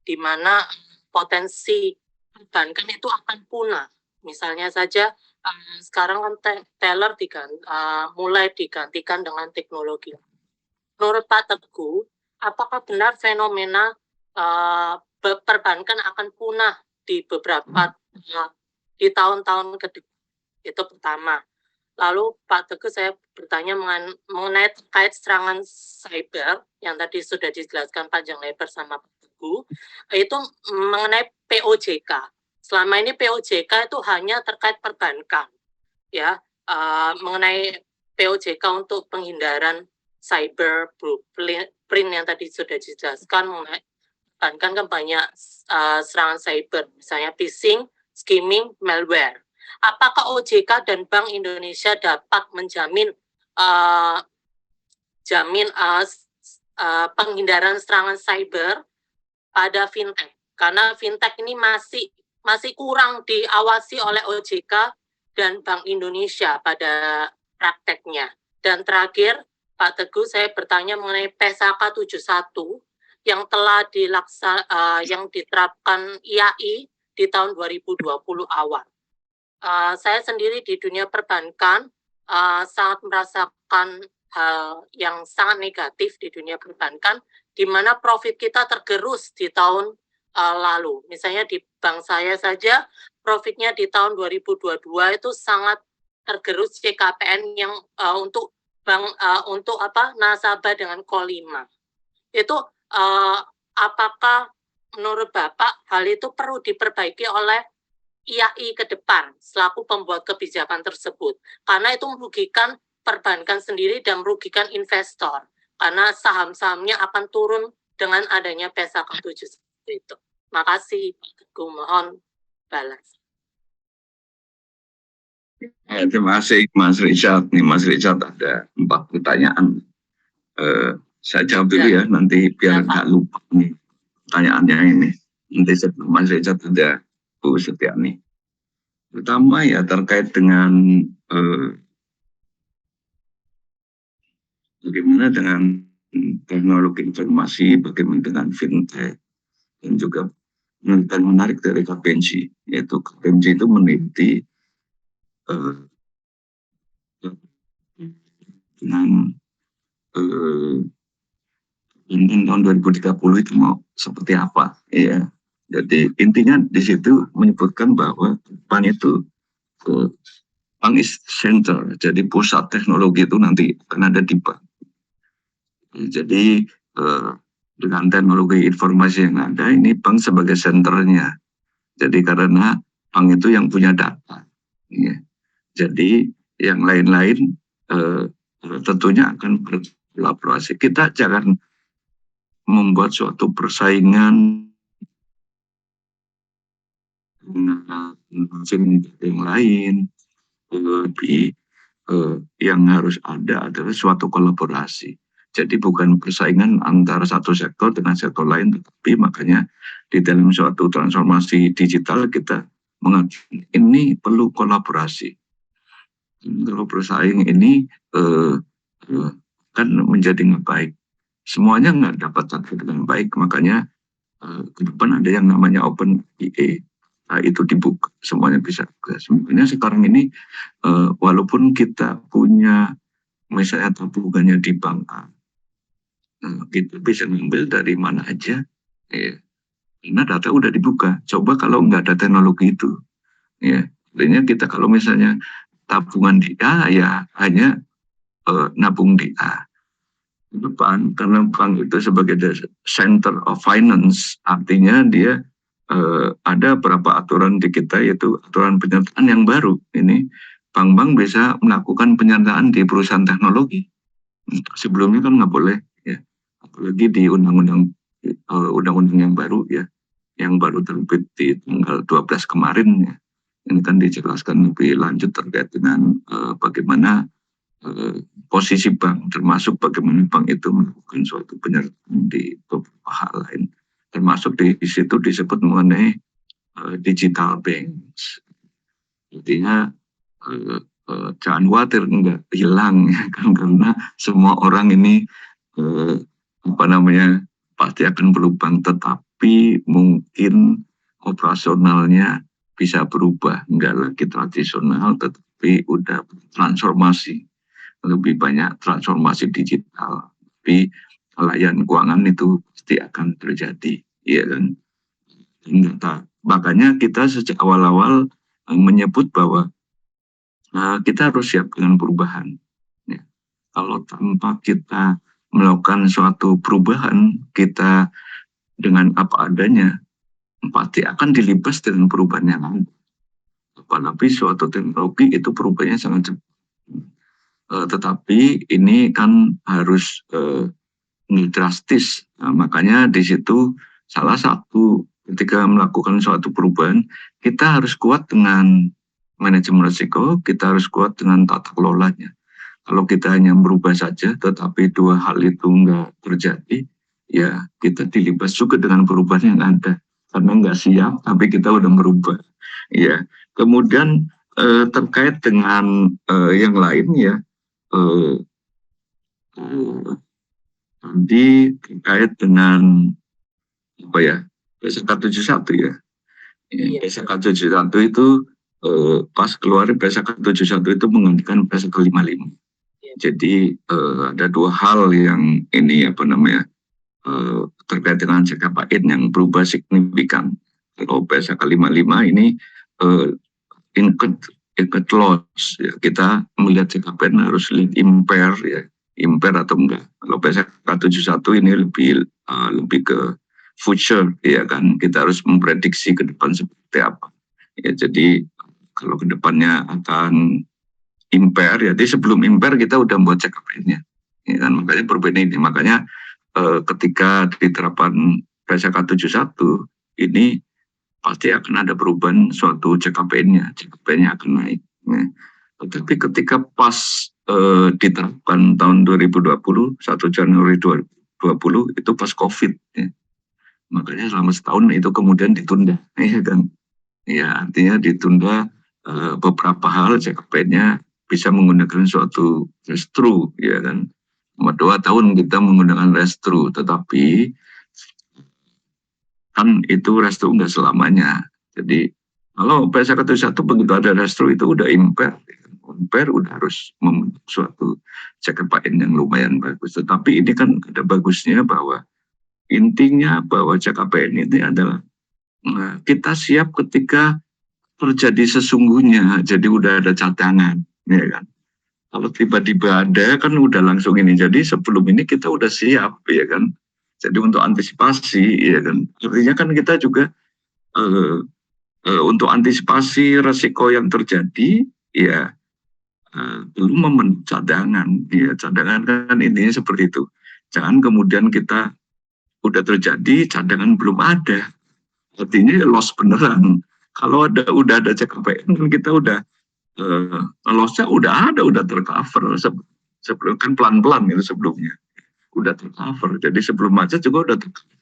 di mana potensi perbankan itu akan punah. Misalnya saja sekarang kan teller mulai digantikan dengan teknologi. Menurut Pak Teguh, apakah benar fenomena perbankan akan punah di beberapa di tahun-tahun ke depan? Itu pertama. Lalu Pak Teguh, saya bertanya mengenai terkait serangan cyber yang tadi sudah dijelaskan panjang lebar sama Pak Teguh, itu mengenai POJK. Selama ini POJK itu hanya terkait perbankan, ya, mengenai POJK untuk penghindaran cyber blueprint yang tadi sudah dijelaskan mengenai perbankan kan banyak serangan cyber, misalnya phishing, skimming, malware. Apakah OJK dan Bank Indonesia dapat menjamin penghindaran serangan cyber pada fintech? Karena fintech ini masih kurang diawasi oleh OJK dan Bank Indonesia pada prakteknya. Dan terakhir, Pak Teguh, saya bertanya mengenai PSAK 71 yang telah yang diterapkan IAI di tahun 2020 awal. Saya sendiri di dunia perbankan sangat merasakan hal yang sangat negatif di dunia perbankan, di mana profit kita tergerus di tahun lalu. Misalnya di bank saya saja, profitnya di tahun 2022 itu sangat tergerus CKPN yang untuk bank nasabah dengan Ko 5. Itu apakah menurut Bapak hal itu perlu diperbaiki oleh IAI ke depan selaku pembuat kebijakan tersebut, karena itu merugikan perbankan sendiri dan merugikan investor karena saham-sahamnya akan turun dengan adanya PSAK 71 itu. Makasih Pak Teguh, mohon balas. Terima kasih Mas Richard. Nih Mas Richard ada 4 pertanyaan. Saya jawab dulu ya, nanti biar nggak lupa nih pertanyaannya ini. Nanti sebelum Mas Richard ada Bu Setiani. Pertama ya terkait dengan bagaimana dengan teknologi informasi, bagaimana dengan fintech, dan juga penelitian menarik dari KPMG, yaitu KPMG itu meneliti dengan tahun 2030 itu mau seperti apa, ya. Jadi intinya di situ menyebutkan bahwa bank itu bank is center, jadi pusat teknologi itu nanti akan ada di bank. Jadi dengan teknologi informasi yang ada, ini bank sebagai senternya. Jadi karena bank itu yang punya data, ya. Jadi yang lain-lain tentunya akan berkolaborasi. Kita jangan membuat suatu persaingan dengan yang lain. Lebih yang harus ada adalah suatu kolaborasi. Jadi bukan persaingan antara satu sektor dengan sektor lain, tetapi makanya di dalam suatu transformasi digital kita mengatakan ini perlu kolaborasi. Kalau bersaing ini kan menjadi nggak baik. Semuanya nggak dapat satu dengan baik, makanya ke depan ada yang namanya Open IA. Nah, itu dibuka, semuanya bisa. Sebenarnya sekarang ini walaupun kita punya misalnya tabungannya di bank A, kita bisa ngambil dari mana aja, ya. Karena data udah dibuka. Coba kalau nggak ada teknologi itu, ya. Artinya kita kalau misalnya tabungan di A, ya hanya nabung di A. Ke depan, karena bank itu sebagai center of finance, artinya dia ada beberapa aturan di kita, yaitu aturan penyertaan yang baru. Ini bank-bank bisa melakukan penyertaan di perusahaan teknologi. Sebelumnya kan nggak boleh, ya. Apalagi di undang-undang yang baru, ya, yang baru terbit di tanggal 12 kemarin, ya. Ini kan dijelaskan lebih lanjut terkait dengan bagaimana posisi bank, termasuk bagaimana bank itu melakukan suatu penyertaan di beberapa hal lain. Termasuk di situ disebut mengenai digital banks. Artinya jangan khawatir nggak hilang, ya kan, karena semua orang ini pasti akan berubah, tetapi mungkin operasionalnya bisa berubah, nggak lagi tradisional, tetapi udah transformasi, lebih banyak transformasi digital. Tapi layanan keuangan itu pasti akan terjadi, ya kan. Makanya kita sejak awal-awal menyebut bahwa kita harus siap dengan perubahan, ya. Kalau tanpa kita melakukan suatu perubahan, kita dengan apa adanya, pasti akan dilibas dengan perubahan yang ada. Apalagi suatu teknologi itu perubahannya sangat cepat. Tetapi ini kan harus drastis. Nah, makanya di situ salah satu ketika melakukan suatu perubahan, kita harus kuat dengan manajemen risiko, kita harus kuat dengan tata kelolanya. Kalau kita hanya merubah saja, tetapi dua hal itu enggak terjadi, ya kita dilibas juga dengan perubahan yang ada. Karena enggak siap, tapi kita udah merubah. Ya, kemudian terkait dengan yang lain, ya, tadi terkait dengan apa ya, PSK 71, ya. PSK 71 itu pas keluar PSK 71 itu menggantikan PSK 55. Jadi ada dua hal yang ini terkait dengan CKPN yang berubah signifikan. Kalau PSK 55 ini incurred loss, ya, kita melihat CKPN harus lihat impair, ya, impair atau enggak. Kalau PSK 71 ini lebih ke future, ya kan, kita harus memprediksi ke depan seperti apa, ya. Jadi kalau ke depannya akan impair, ya, jadi sebelum impair kita udah buat CKPN-nya, ya kan. Makanya perbedaan ini, makanya ketika diterapkan PSK 71 ini pasti akan ada perubahan suatu CKPN-nya akan naik, ya. Tetapi ketika pas diterapkan tahun 2020, 1 Januari 2020 itu pas COVID, ya. Makanya selama setahun itu kemudian ditunda, ya kan. Ya, artinya ditunda beberapa hal, CKPN-nya bisa menggunakan suatu restru, ya kan. 2 tahun kita menggunakan restru, tetapi kan itu restru nggak selamanya. Jadi kalau PSK 71 begitu ada restru itu udah impair, compare udah harus membentuk suatu CKPN yang lumayan bagus. Tetapi ini kan ada bagusnya bahwa intinya bahwa CKPN ini adalah kita siap ketika terjadi sesungguhnya, jadi udah ada cadangan, ya kan. Kalau tiba-tiba ada kan udah langsung ini. Jadi sebelum ini kita udah siap, ya kan. Jadi untuk antisipasi, ya kan. Artinya kan kita juga untuk antisipasi resiko yang terjadi, ya belum memenuhi cadangan. Ya cadangan kan intinya seperti itu. Jangan kemudian kita udah terjadi, cadangan belum ada. Artinya loss beneran. Kalau udah ada CKPN kan kita udah loss-nya udah ada, udah tercover. Sebelum kan pelan-pelan itu sebelumnya udah tercover. Jadi sebelum macet juga udah tercover.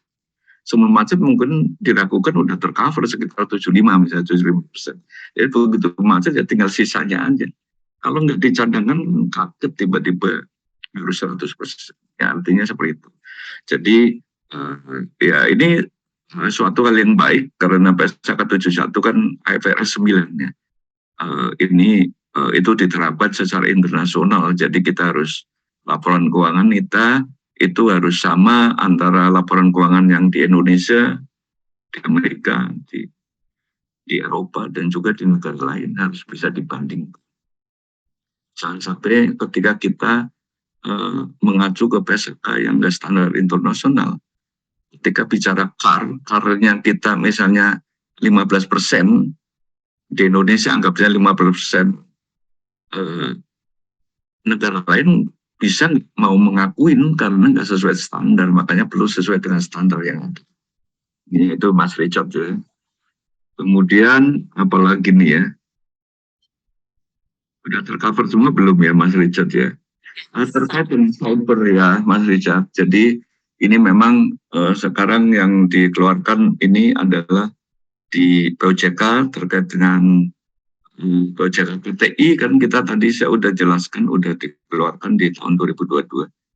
Sebelum macet mungkin dilakukan udah tercover sekitar 75 misalnya 75%. Jadi begitu macet ya tinggal sisanya aja. Kalau nggak dicadangkan kaget tiba-tiba harus 100%. Ya artinya seperti itu. Jadi ya ini suatu hal yang baik karena PSK 71 kan IFRS 9 ya. Ini itu diterapkan secara internasional. Jadi kita harus laporan keuangan kita itu harus sama antara laporan keuangan yang di Indonesia, di Amerika, di Eropa dan juga di negara lain harus bisa dibanding. Jangan sampai ketika kita mengacu ke PSK yang nggak standar internasional, ketika bicara CAR-nya kita misalnya 15%, di Indonesia anggapnya 15%, negara lain bisa mau mengakuin karena nggak sesuai standar, makanya perlu sesuai dengan standar yang ada. Ini itu Mas Richard ya. Kemudian apalagi nih ya, udah tercover semua belum ya Mas Richard ya? Terkait dengan cyber ya Mas Richard. Jadi ini memang sekarang yang dikeluarkan ini adalah di POJK terkait dengan POJK PTI kan kita tadi saya udah jelaskan udah dikeluarkan di tahun 2022.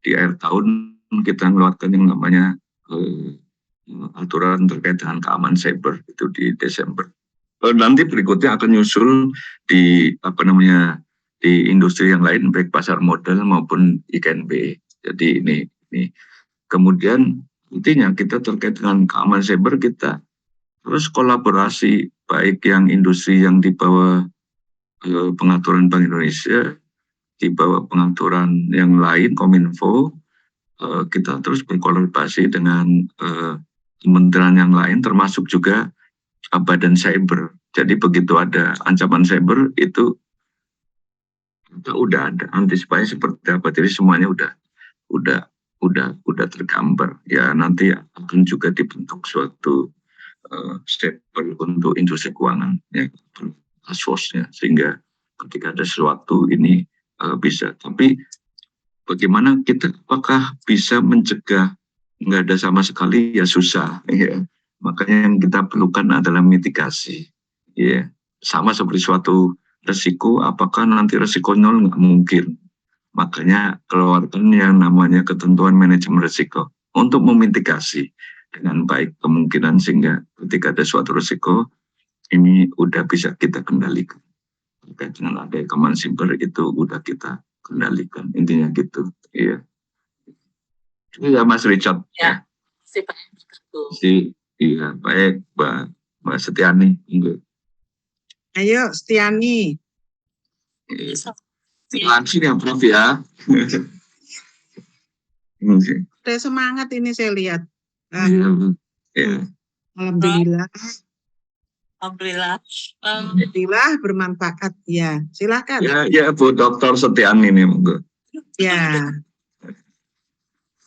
Di akhir tahun kita mengeluarkan yang namanya aturan terkait dengan keamanan cyber itu di Desember. Nanti berikutnya akan nyusul di di industri yang lain baik pasar modal maupun IKNB. Jadi ini kemudian intinya kita terkait dengan keamanan cyber kita terus kolaborasi baik yang industri yang di bawah pengaturan Bank Indonesia, di bawah pengaturan yang lain Kominfo, kita terus berkolaborasi dengan kementerian yang lain termasuk juga Badan Cyber. Jadi begitu ada ancaman cyber itu kita udah ada antisipasi seperti apa. Jadi semuanya udah tergambar. Ya nanti akan juga dibentuk suatu stable untuk industri keuangan ya asosnya sehingga ketika ada sesuatu ini bisa. Tapi bagaimana kita apakah bisa mencegah nggak ada sama sekali ya susah ya. Makanya yang kita perlukan adalah mitigasi ya. Sama seperti suatu resiko, apakah nanti resiko nol nggak mungkin. Makanya keluarkan yang namanya ketentuan manajemen risiko untuk memitigasi dengan baik kemungkinan sehingga ketika ada suatu risiko ini udah bisa kita kendalikan. Terkait dengan ada keamanan cyber itu udah kita kendalikan. Intinya gitu. Iya. Iya Mas Richard. Ya. Iya baik Mbak Setiani. Ayo Setiani. Langsung ya Prof ya. Udah semangat ini saya lihat. Ya. Alhamdulillah. Alhamdulillah Bermanfaat ya. Silakan. Ya Bu Dr. Setiani nih monggo. Ya.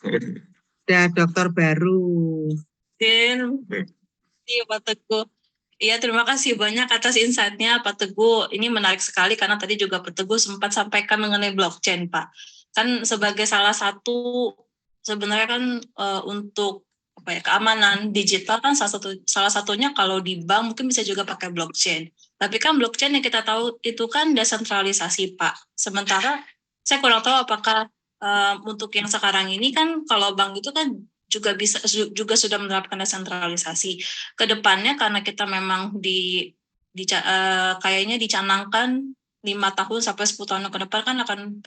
Udah dokter baru. Iya Pak Teguh. Iya terima kasih banyak atas insight-nya Pak Teguh. Ini menarik sekali karena tadi juga Pak Teguh sempat sampaikan mengenai blockchain Pak. Kan sebagai salah satu sebenarnya kan untuk keamanan digital kan salah satunya kalau di bank mungkin bisa juga pakai blockchain. Tapi kan blockchain yang kita tahu itu kan desentralisasi Pak. Sementara saya kurang tahu apakah untuk yang sekarang ini kan kalau bank itu kan juga sudah menerapkan desentralisasi. Kedepannya karena kita memang kayaknya dicanangkan tahun sampai 10 tahun ke depan kan akan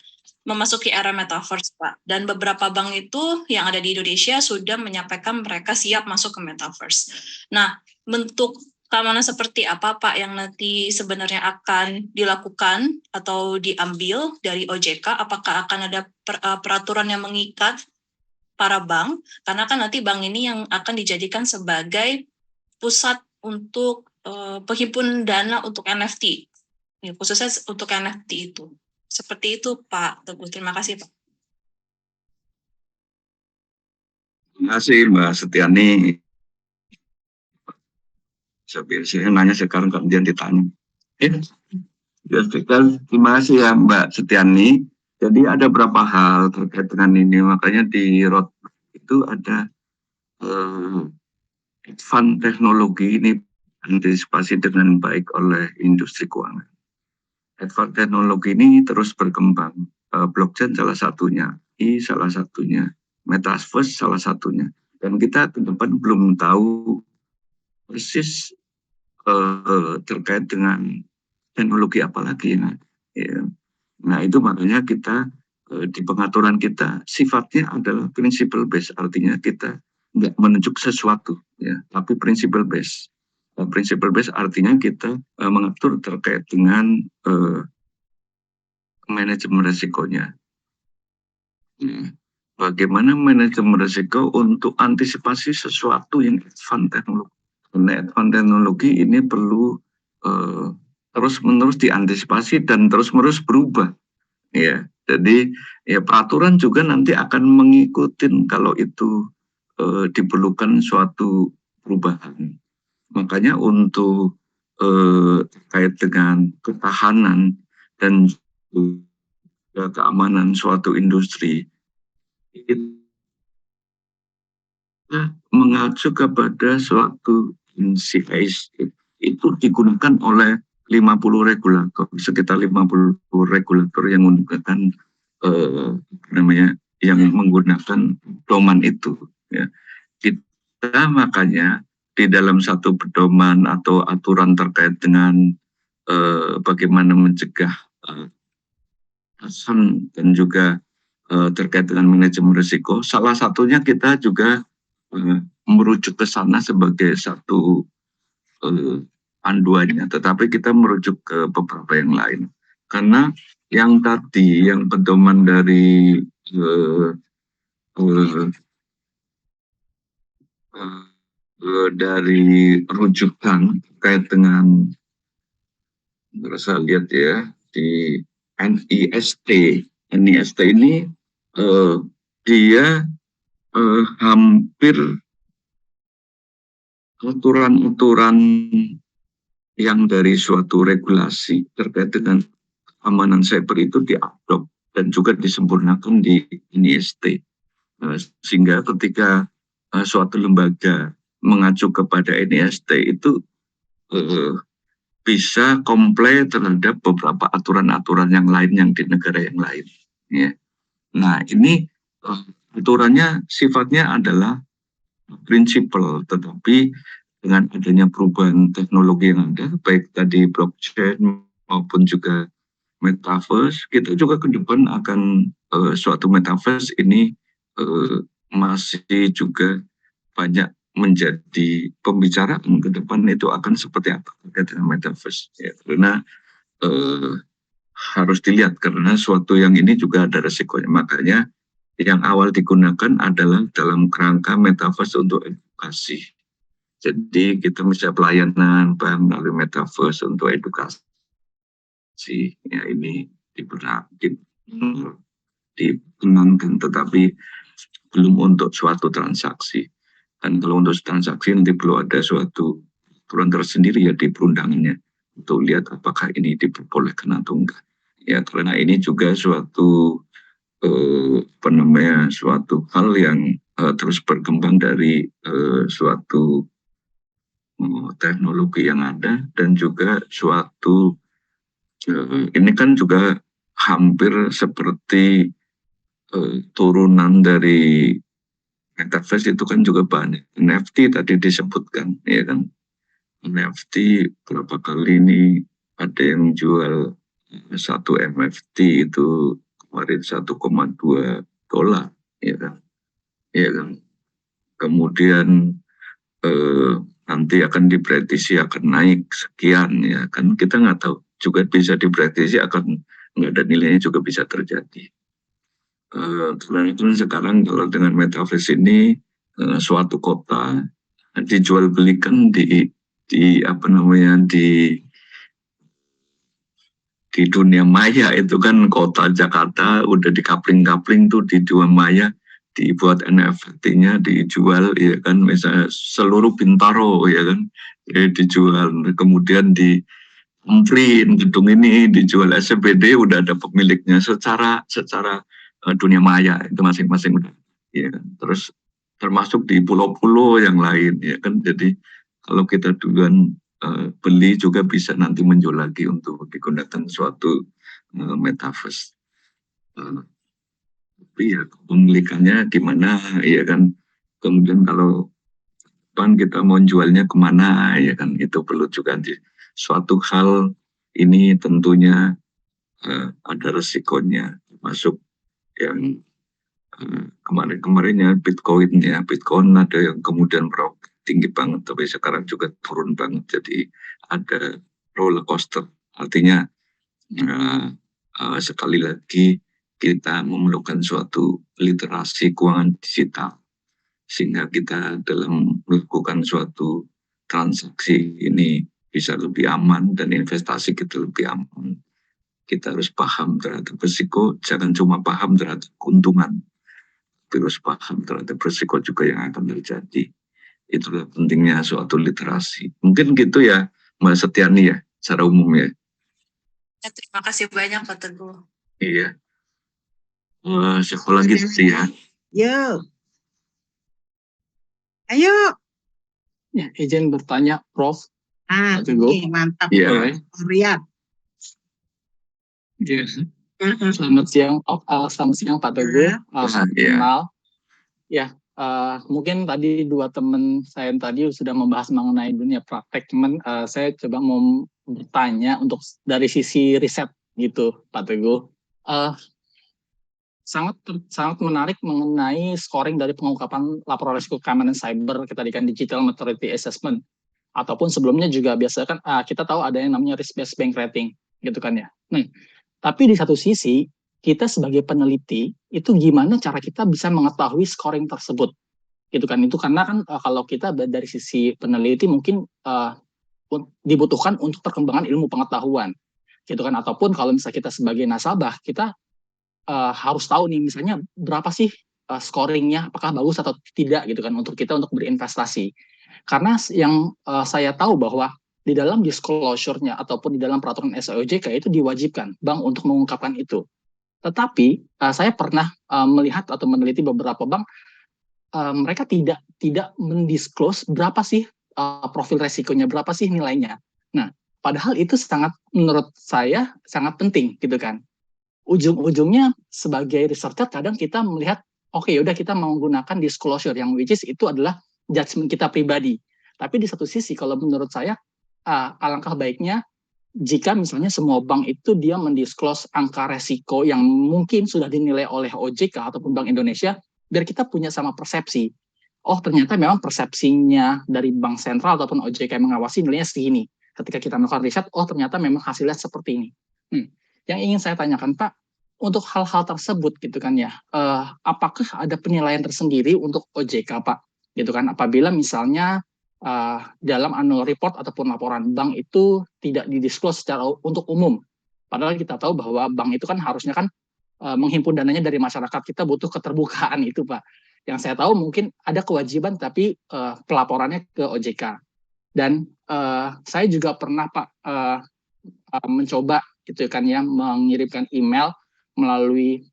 memasuki era metaverse, Pak. Dan beberapa bank itu yang ada di Indonesia sudah menyampaikan mereka siap masuk ke metaverse. Nah, bentuk keamanan seperti apa, Pak, yang nanti sebenarnya akan dilakukan atau diambil dari OJK? Apakah akan ada peraturan yang mengikat para bank? Karena kan nanti bank ini yang akan dijadikan sebagai pusat untuk penghimpun dana untuk NFT, ya, khususnya untuk NFT itu. Seperti itu, Pak Teguh. Terima kasih, Pak. Terima kasih, Mbak Setiani. Saya nanya sekarang kemudian ditanya. Terima kasih ya Mbak Setiani. Jadi ada beberapa hal terkait dengan ini. Makanya di roadmap itu ada advance teknologi ini antisipasi dengan baik oleh industri keuangan. Advance teknologi ini terus berkembang. Blockchain salah satunya, salah satunya, metaverse salah satunya. Dan kita ke depan belum tahu persis terkait dengan teknologi apa lagi ya. Nah itu makanya kita di pengaturan kita sifatnya adalah principle based, artinya kita nggak menunjuk sesuatu ya, tapi principle based. Principle based artinya kita mengatur terkait dengan manajemen risikonya. Bagaimana manajemen risiko untuk antisipasi sesuatu yang advance teknologi. Karena advance teknologi ini perlu terus-menerus diantisipasi dan terus-menerus berubah. Ya, jadi ya peraturan juga nanti akan mengikuti kalau itu diperlukan suatu perubahan. Makanya untuk terkait dengan ketahanan dan keamanan suatu industri kita mengacu kepada suatu CIS itu digunakan oleh 50 regulator, sekitar 50 regulator yang menggunakan yang menggunakan pedoman itu ya. Kita makanya di dalam satu pedoman atau aturan terkait dengan bagaimana mencegah dan juga terkait dengan manajemen risiko, salah satunya kita juga merujuk ke sana sebagai satu panduannya, tetapi kita merujuk ke beberapa yang lain. Karena yang tadi, yang pedoman dari rujukan terkait dengan, saya lihat ya, di NIST ini dia hampir aturan-aturan yang dari suatu regulasi terkait dengan keamanan cyber itu diadop dan juga disempurnakan di NIST. Sehingga ketika suatu lembaga mengacu kepada NIST itu bisa komplain terhadap beberapa aturan-aturan yang lain yang di negara yang lain. Ya. Nah ini aturannya sifatnya adalah prinsipal, tetapi dengan adanya perubahan teknologi yang ada, baik tadi blockchain maupun juga metaverse, kita juga ke depan akan suatu metaverse ini masih juga banyak menjadi pembicaraan ke depan itu akan seperti apa terkait dengan metaverse. Ya, karena harus dilihat karena suatu yang ini juga ada resikonya. Makanya yang awal digunakan adalah dalam kerangka metaverse untuk edukasi. Jadi kita bisa pelayanan bank melalui metaverse untuk edukasi. Ya ini dibenarkan, tetapi belum untuk suatu transaksi. Dan kalau untuk transaksi nanti perlu ada suatu aturan tersendiri ya di perundangannya untuk lihat apakah ini diperbolehkan atau enggak. Ya karena ini juga suatu suatu hal yang terus berkembang dari suatu teknologi yang ada dan juga suatu ini kan juga hampir seperti turunan dari metaverse itu kan juga banyak. NFT tadi disebutkan, ya kan. NFT berapa kali ini ada yang jual satu MFT itu kemarin $1,2, ya kan? Ya kan? Kemudian nanti akan diprediksi akan naik sekian, ya kan? Kita nggak tahu, juga bisa diprediksi akan nggak ada nilainya, juga bisa terjadi. Selain itu sekarang kalau dengan metaverse ini suatu kota dijual belikan di apa namanya di dunia maya. Itu kan kota Jakarta udah dikapling-kapling tuh di dunia maya, dibuat NFT-nya dijual, ya kan, misalnya seluruh Bintaro, ya kan, dijual. Kemudian di Ampli gedung ini dijual SCBD, udah ada pemiliknya secara dunia maya itu masing-masing, ya kan. Terus termasuk di pulau-pulau yang lain, ya kan. Jadi kalau kita duluan beli juga bisa nanti menjual lagi untuk digunakan suatu metaverse. Tapi ya pemilikannya gimana, ya kan. Kemudian kalau kita mau jualnya kemana, ya kan, itu perlu juga suatu hal ini tentunya ada resikonya, masuk yang kemarin-kemarinnya Bitcoin ada yang kemudian meroket tinggi banget, tapi sekarang juga turun banget, jadi ada roller coaster. Artinya sekali lagi kita memerlukan suatu literasi keuangan digital, sehingga kita dalam melakukan suatu transaksi ini bisa lebih aman dan investasi kita lebih aman. Kita harus paham terhadap risiko, jangan cuma paham terhadap keuntungan, tapi harus paham terhadap risiko juga yang akan terjadi. Itulah pentingnya suatu literasi. Mungkin gitu ya Mbak Setiani ya, secara umum ya. Terima kasih banyak Pak Teguh. Iya. Siapa lagi tadi ya? Yo. Ayo. Ya, izin bertanya, Prof. Ah, Pak Teguh. mantap. Iya. Rian. Yes. Selamat siang, selamat siang Pak Teguh. Kenal. Ya, mungkin tadi dua teman saya tadi sudah membahas mengenai dunia praktek, cuman saya coba mau bertanya untuk dari sisi riset gitu, Pak Teguh. Sangat menarik mengenai scoring dari pengungkapan laporan risiko keamanan cyber, kita tadi kan digital maturity assessment, ataupun sebelumnya juga biasa kan kita tahu ada yang namanya risk based bank rating, gitu kan ya. Tapi di satu sisi kita sebagai peneliti itu gimana cara kita bisa mengetahui scoring tersebut, gitu kan? Itu karena kan kalau kita dari sisi peneliti mungkin dibutuhkan untuk perkembangan ilmu pengetahuan, gitu kan? Ataupun kalau misalnya kita sebagai nasabah kita harus tahu nih misalnya berapa sih scoringnya, apakah bagus atau tidak, gitu kan, untuk kita untuk berinvestasi. Karena yang saya tahu bahwa di dalam disclosure-nya ataupun di dalam peraturan SOJK itu diwajibkan bank untuk mengungkapkan itu. Tetapi saya pernah melihat atau meneliti beberapa bank, mereka tidak mendisclose berapa sih profil resikonya, berapa sih nilainya. Nah, padahal itu menurut saya sangat penting, gitu kan. Ujung-ujungnya sebagai researcher kadang kita melihat oke, yaudah kita menggunakan disclosure yang which is itu adalah judgement kita pribadi. Tapi di satu sisi kalau menurut saya alangkah baiknya jika misalnya semua bank itu dia mendisclose angka resiko yang mungkin sudah dinilai oleh OJK ataupun Bank Indonesia, biar kita punya sama persepsi. Oh, ternyata memang persepsinya dari bank sentral ataupun OJK yang mengawasi nilainya segini. Ketika kita melakukan riset, oh ternyata memang hasilnya seperti ini. Yang ingin saya tanyakan Pak, untuk hal-hal tersebut gitu kan ya, apakah ada penilaian tersendiri untuk OJK Pak, gitu kan, apabila misalnya dalam annual report ataupun laporan bank itu tidak didisclose secara untuk umum, padahal kita tahu bahwa bank itu kan harusnya kan menghimpun dananya dari masyarakat, kita butuh keterbukaan itu Pak. Yang saya tahu mungkin ada kewajiban tapi pelaporannya ke OJK. Dan saya juga pernah Pak mencoba gitu kan ya, mengirimkan email melalui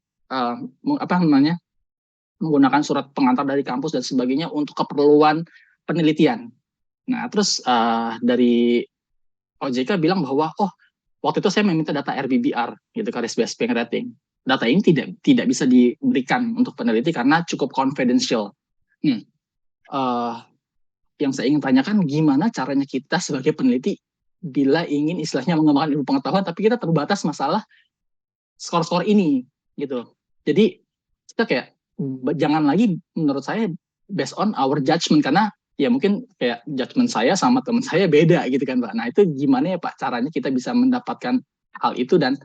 menggunakan surat pengantar dari kampus dan sebagainya untuk keperluan penelitian. Nah, terus dari OJK bilang bahwa waktu itu saya meminta data RBBR gitu kan, risk based bank rating. Data ini tidak bisa diberikan untuk peneliti karena cukup confidential. Yang saya ingin tanyakan, gimana caranya kita sebagai peneliti bila ingin istilahnya mengembangkan ilmu pengetahuan, tapi kita terbatas masalah skor-skor ini gitu. Jadi kita kayak jangan lagi menurut saya based on our judgment, karena ya mungkin kayak judgment saya sama teman saya beda gitu kan Pak. Nah itu gimana ya Pak caranya kita bisa mendapatkan hal itu, dan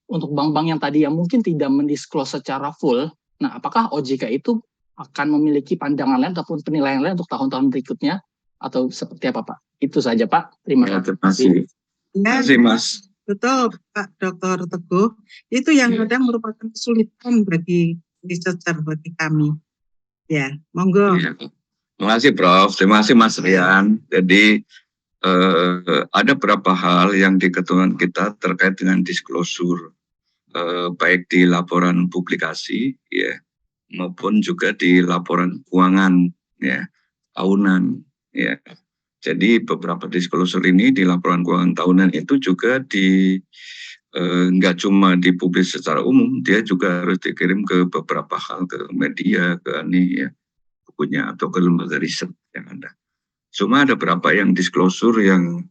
untuk bank-bank yang tadi yang mungkin tidak mendisclose secara full, nah apakah OJK itu akan memiliki pandangan lain ataupun penilaian lain untuk tahun-tahun berikutnya atau seperti apa Pak? Itu saja Pak. Terima Ya, terima kasih. kasih. Terima Ya, kasih Mas. betul Pak Dr. Teguh. Itu yang kadang merupakan kesulitan bagi researcher, bagi kami. Ya, monggo. Ya. Terima kasih Prof. Terima kasih Mas Rian. Jadi ada beberapa hal yang di ketentuan kita terkait dengan disclosure, baik di laporan publikasi ya maupun juga di laporan keuangan ya tahunan ya. Jadi beberapa disclosure ini di laporan keuangan tahunan itu juga nggak cuma dipublis secara umum, dia juga harus dikirim ke beberapa hal, ke media, ke ya bukunya atau ke lembaga riset yang ada. Cuma ada beberapa yang disclosure yang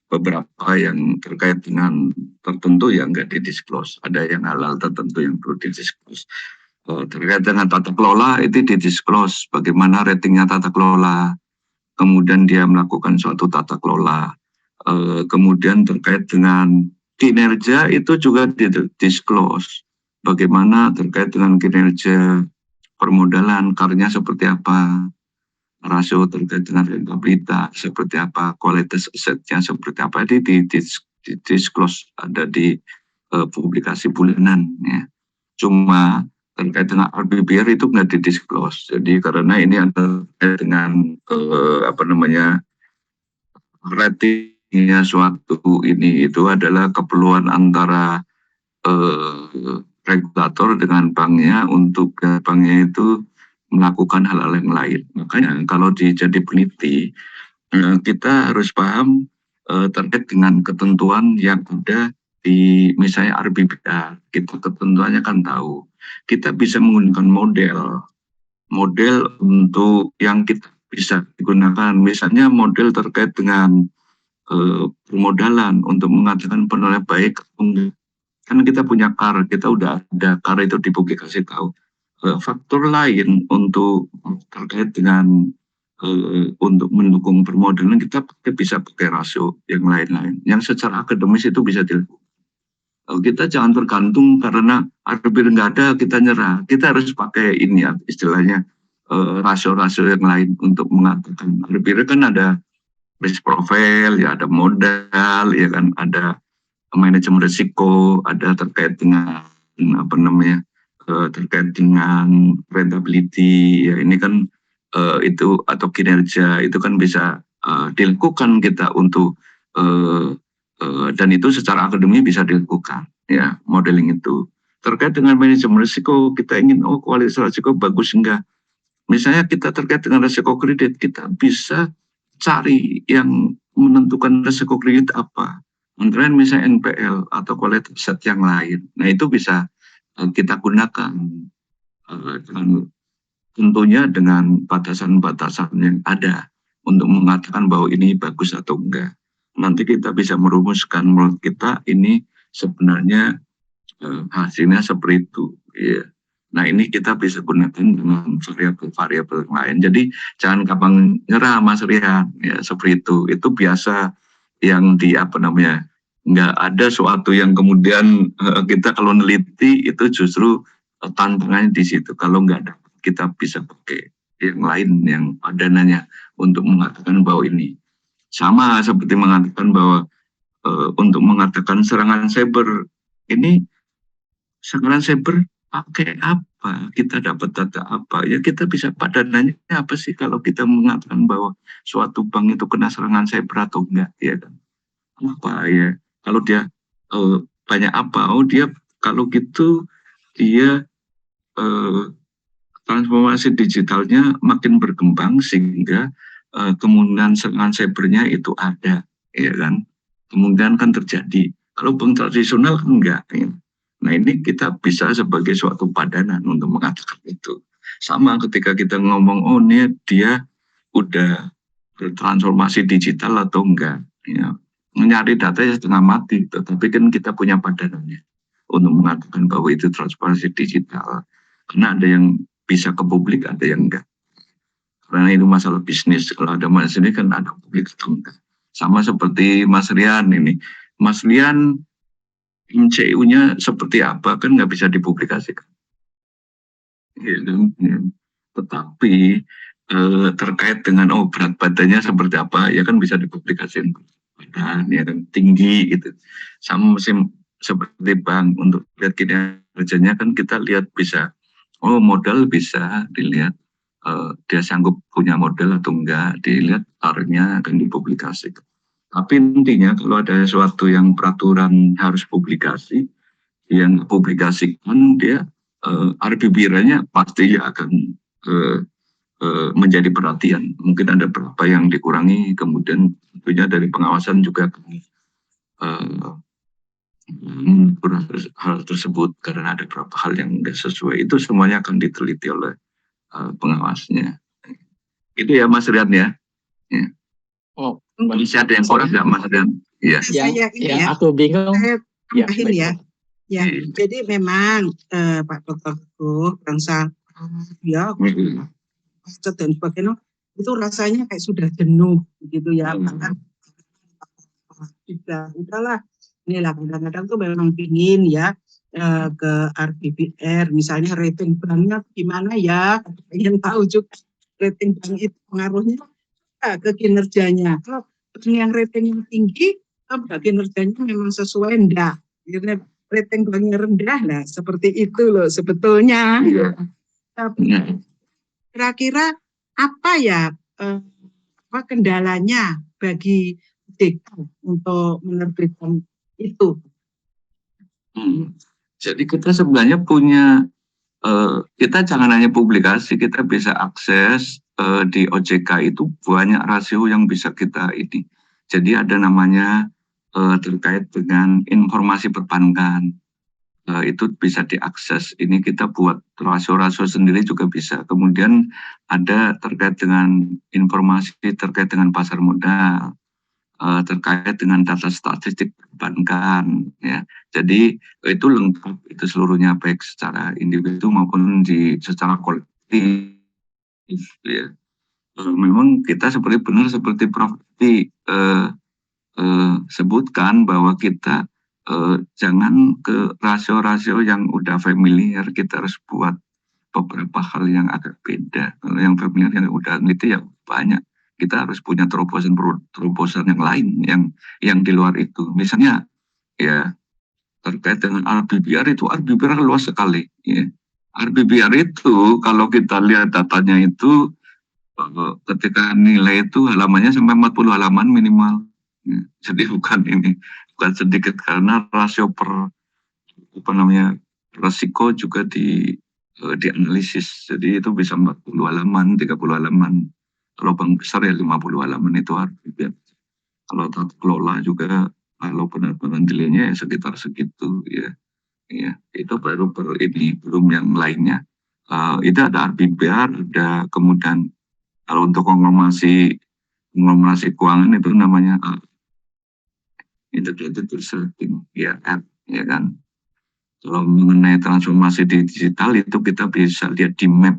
beberapa yang terkait dengan tertentu yang nggak didisclose. Ada yang halal tertentu yang perlu didisclose. Terkait dengan tata kelola itu didisclose bagaimana ratingnya tata kelola, kemudian dia melakukan suatu tata kelola, kemudian terkait dengan kinerja itu juga didisclose bagaimana terkait dengan kinerja permodalan, karnya seperti apa, rasio terkait dengan rentabilitas seperti apa, kualitas asetnya seperti apa, itu di-disclose ada di publikasi bulanan ya. Cuma terkait dengan RBBR itu nggak di-disclose. Jadi karena ini ada dengan ratingnya suatu ini itu adalah keperluan antara regulator dengan banknya untuk banknya itu melakukan hal-hal yang lain. Makanya kalau jadi peneliti kita harus paham terkait dengan ketentuan yang ada di misalnya RBBR, kita ketentuannya kan tahu. Kita bisa menggunakan model untuk yang kita bisa digunakan, misalnya model terkait dengan permodalan untuk mengatakan penilaian baik. Kan kita punya CAR, kita udah ada CAR itu dipublikasi tahu. Faktor lain untuk terkait dengan untuk mendukung permodalan kita bisa pakai rasio yang lain-lain yang secara akademis itu bisa dilakukan. Kita jangan tergantung karena RBBR nggak ada kita nyerah. Kita harus pakai ini ya istilahnya rasio-rasio yang lain untuk mengatakan. RBBR kan ada risk profile, ya ada modal, ya kan ada manajemen risiko, ada terkait dengan terkait dengan rentability, ya ini kan itu atau kinerja itu kan bisa dilakukan kita untuk dan itu secara akademik bisa dilakukan ya modeling itu. Terkait dengan manajemen risiko kita ingin kualitas risiko bagus enggak, misalnya kita terkait dengan risiko kredit kita bisa cari yang menentukan risiko kredit apa antara misalnya NPL atau kualitas aset yang lain. Nah itu bisa kita gunakan tentunya dengan batasan-batasan yang ada untuk mengatakan bahwa ini bagus atau enggak. Nanti kita bisa merumuskan menurut kita ini sebenarnya hasilnya seperti itu. Ya. Nah ini kita bisa gunakan dengan variabel-variabel lain. Jadi jangan gampang nyerah Mas Rian. Ya seperti itu. Itu biasa yang nggak ada suatu yang kemudian kita kalau neliti itu justru tantangannya di situ. Kalau nggak ada kita bisa pakai yang lain yang padanannya untuk mengatakan bahwa ini. Sama seperti mengatakan bahwa untuk mengatakan serangan cyber ini serangan cyber pakai apa, kita dapat data apa, ya kita bisa padanannya apa sih kalau kita mengatakan bahwa suatu bank itu kena serangan cyber atau enggak, ya kan? Apa ya? Kalau dia banyak apa? Dia kalau gitu dia transformasi digitalnya makin berkembang sehingga kemungkinan serangan cybernya itu ada, ya kan? Kemungkinan kan terjadi. Kalau bank tradisional kan enggak. Ya. Nah ini kita bisa sebagai suatu padanan untuk mengatakan itu. Sama ketika kita ngomong, ini dia udah bertransformasi digital atau enggak. Ya. nyari data ya setengah mati, tetapi kan kita punya padanannya untuk mengatakan bahwa itu transparansi digital. Karena ada yang bisa ke publik, ada yang enggak. Karena itu masalah bisnis. Kalau ada mas ini kan ada publik atau enggak. Sama seperti Mas Rian ini. Mas Rian MCU-nya seperti apa kan nggak bisa dipublikasikan. Gitu. Tetapi terkait dengan berat badannya seperti apa ya kan bisa dipublikasikan. Badan ya kan tinggi gitu. Sama seperti bank untuk lihat kinerjanya kan kita lihat bisa modal bisa dilihat dia sanggup punya modal atau enggak, dilihat targetnya akan dipublikasikan. Tapi intinya kalau ada sesuatu yang peraturan harus publikasi, yang publikasikan dia RBBR-nya pasti akan menjadi perhatian. Mungkin ada beberapa yang dikurangi, kemudian tentunya dari pengawasan juga hal tersebut karena ada beberapa hal yang tidak sesuai. Itu semuanya akan diteliti oleh pengawasnya. Itu ya Mas Rian ya. Ya. Oh, Bisa ada yang kurang nggak Mas Rian? Iya. yang aku bingung. Saya Ya, tambahin baik, ya. Pak. Ya, jadi memang Pak Dr. Teguh, bangsa ya, macet dan sebagainya, itu rasanya kayak sudah jenuh gitu ya. Bahkan udahlah, inilah kadang-kadang tuh memang pingin ya ke RBBR, misalnya rating banknya gimana ya, ingin tahu juga rating bank itu pengaruhnya ke kinerjanya. Kalau yang ratingnya tinggi, kinerjanya memang sesuai enggak? Rating banknya rendah lah, seperti itu loh sebetulnya. Tapi kira-kira apa ya kendalanya bagi DK untuk menerbitkan itu? Jadi kita sebenarnya punya, kita jangan hanya publikasi, kita bisa akses di OJK itu banyak rasio yang bisa kita ini. Jadi ada namanya terkait dengan informasi perbankan, itu bisa diakses. Ini kita buat rasio-rasio sendiri juga bisa. Kemudian ada terkait dengan informasi terkait dengan pasar modal, terkait dengan data statistik perbankan ya. Jadi itu lengkap, itu seluruhnya baik secara individu maupun secara kolektif ya. Memang kita seperti Prof sebutkan bahwa kita jangan ke rasio-rasio yang udah familiar, kita harus buat beberapa hal yang agak beda. Kalau yang familiar yang udah itu ya banyak. Kita harus punya terobosan yang lain yang di luar itu. Misalnya ya terkait dengan RBBR itu, RBBR luas sekali. Ya. RBBR itu kalau kita lihat datanya itu ketika nilai itu halamannya sampai 40 halaman minimal. Ya. Jadi bukan sedikit karena rasio resiko juga dianalisis. Jadi itu bisa 40 halaman, 30 halaman. Kalau bank besar ya 50 halaman itu RBBR. Kalau tata kelola juga kalau benar-benar nilainya ya sekitar segitu ya. Ya, itu baru belum yang lainnya. Itu ada RBBR, ada kemudian kalau untuk konglomerasi keuangan itu namanya integrated reserving ya kan. Kalau mengenai transformasi digital itu kita bisa lihat di map.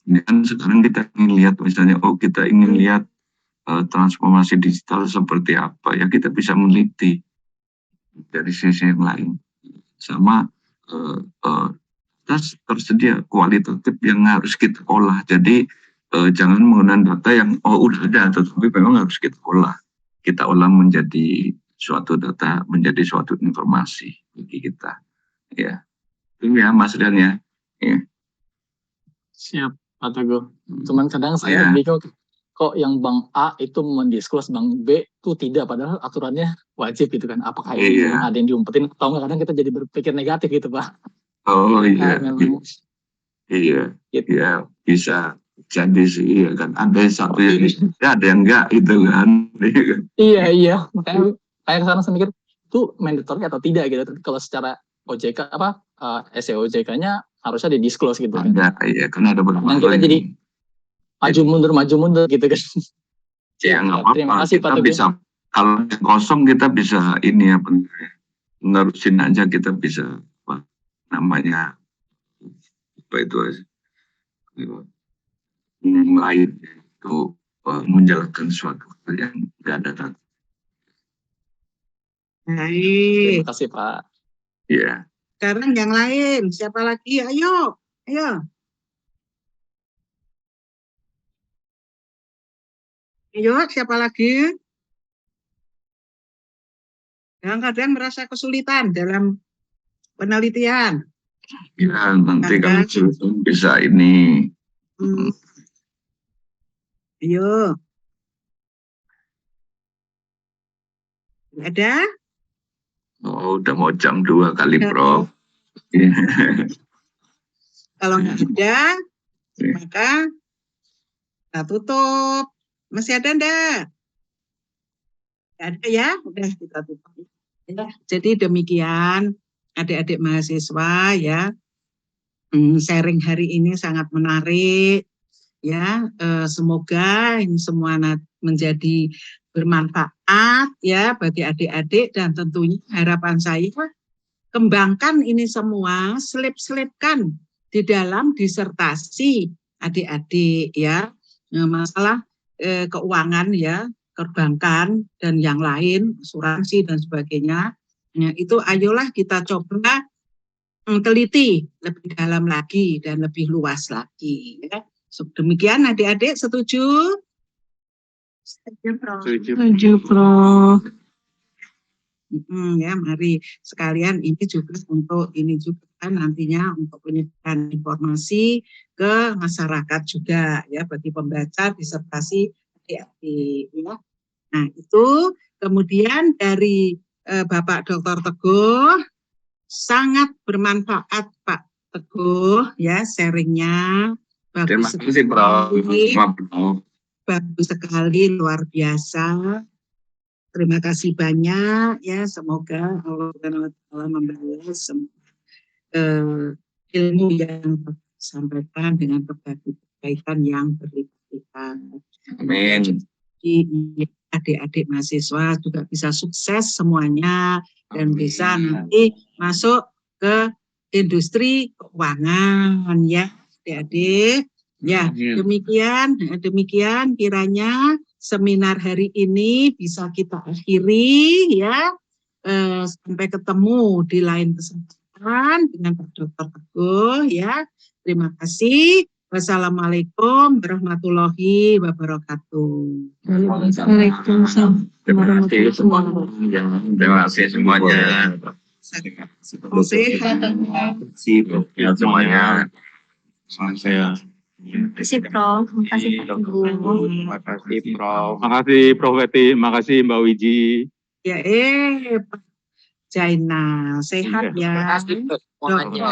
Ini kan sekarang kita ingin lihat misalnya, kita ingin lihat transformasi digital seperti apa, ya kita bisa meneliti dari sisi yang lain. Sama tersedia kualitatif yang harus kita olah. Jadi jangan menggunakan data yang udah ada, tetapi memang harus kita olah. Kita olah menjadi suatu data, menjadi suatu informasi bagi kita. Ya, itu ya Mas Rian ya. Ya. Siap, Pak Teguh. Cuman kadang saya bingung kok yang bank A itu mendisklose bank B itu tidak, padahal aturannya wajib gitu kan. Apakah ini ada yang diumpetin atau enggak? Kadang kita jadi berpikir negatif gitu Pak. Oh iya. Iya, ya bisa jadi sih ya kan. Ada satu yang ada yang enggak gitu kan. Iya. Makanya saya kesana mikir itu mandatory atau tidak gitu. Kalau secara OJK SEOJK-nya harusnya di-disclose gitu kan. Iya, karena ada beberapa yang kita jadi maju mundur gitu kan. Ya nggak apa-apa, kita bisa Kalau kosong kita bisa ini apa nerusin aja, kita bisa apa namanya apa itu lain itu menjalankan suatu hal yang nggak ada. Baik. Terima kasih Pak. Ya. Sekarang yang lain, siapa lagi? Ayo, ayo. Ayo, siapa lagi? Yang kadang merasa kesulitan dalam penelitian. Ya, nanti kalau bisa ini. Ayo. Ada? Oh, udah mau jam 2 kali, Prof. Kalau nggak ada, maka kita tutup. Masih ada enggak? Nggak ada ya? Udah kita tutup. Ya, jadi demikian adik-adik mahasiswa ya. Sharing hari ini sangat menarik ya. Semoga ini semua menjadi bermanfaat ya bagi adik-adik, dan tentunya harapan saya kembangkan ini semua, selip-selipkan di dalam disertasi adik-adik ya, masalah keuangan ya, perbankan dan yang lain, asuransi dan sebagainya. Nah, itu ayolah kita coba teliti lebih dalam lagi dan lebih luas lagi ya. Demikian adik-adik, setuju? Setuju, Prof. Ya, mari sekalian ini juga untuk nantinya untuk penyebaran informasi ke masyarakat juga ya, bagi pembaca disertasi adik-adik ya. Nah, itu kemudian dari Bapak Dr. Teguh, sangat bermanfaat Pak Teguh ya sharingnya. Terima kasih Prof. Bagus sekali, luar biasa. Terima kasih banyak ya, semoga Allah Subhanahu wa Ta'ala membalas ilmu yang disampaikan dengan kebaikan yang berlipat-lipat. Amin. Adik-adik mahasiswa juga bisa sukses semuanya dan bisa nanti masuk ke industri keuangan ya adik-adik. Ya, demikian kiranya seminar hari ini bisa kita akhiri ya. Sampai ketemu di lain kesempatan dengan Pak Dr. Teguh ya. Terima kasih. Wassalamualaikum warahmatullahi wabarakatuh. Waalaikumsalam. Terima kasih semuanya. Terima kasih semuanya. Sehat semuanya. Saya. Terima kasih, Prof. Terima kasih, Pak Teguh. Terima kasih Prof. Makasih Prof. Weti, makasih Mbak Wiji. Ya, Pak Jainal, sehat ya. Terima kasih semuanya.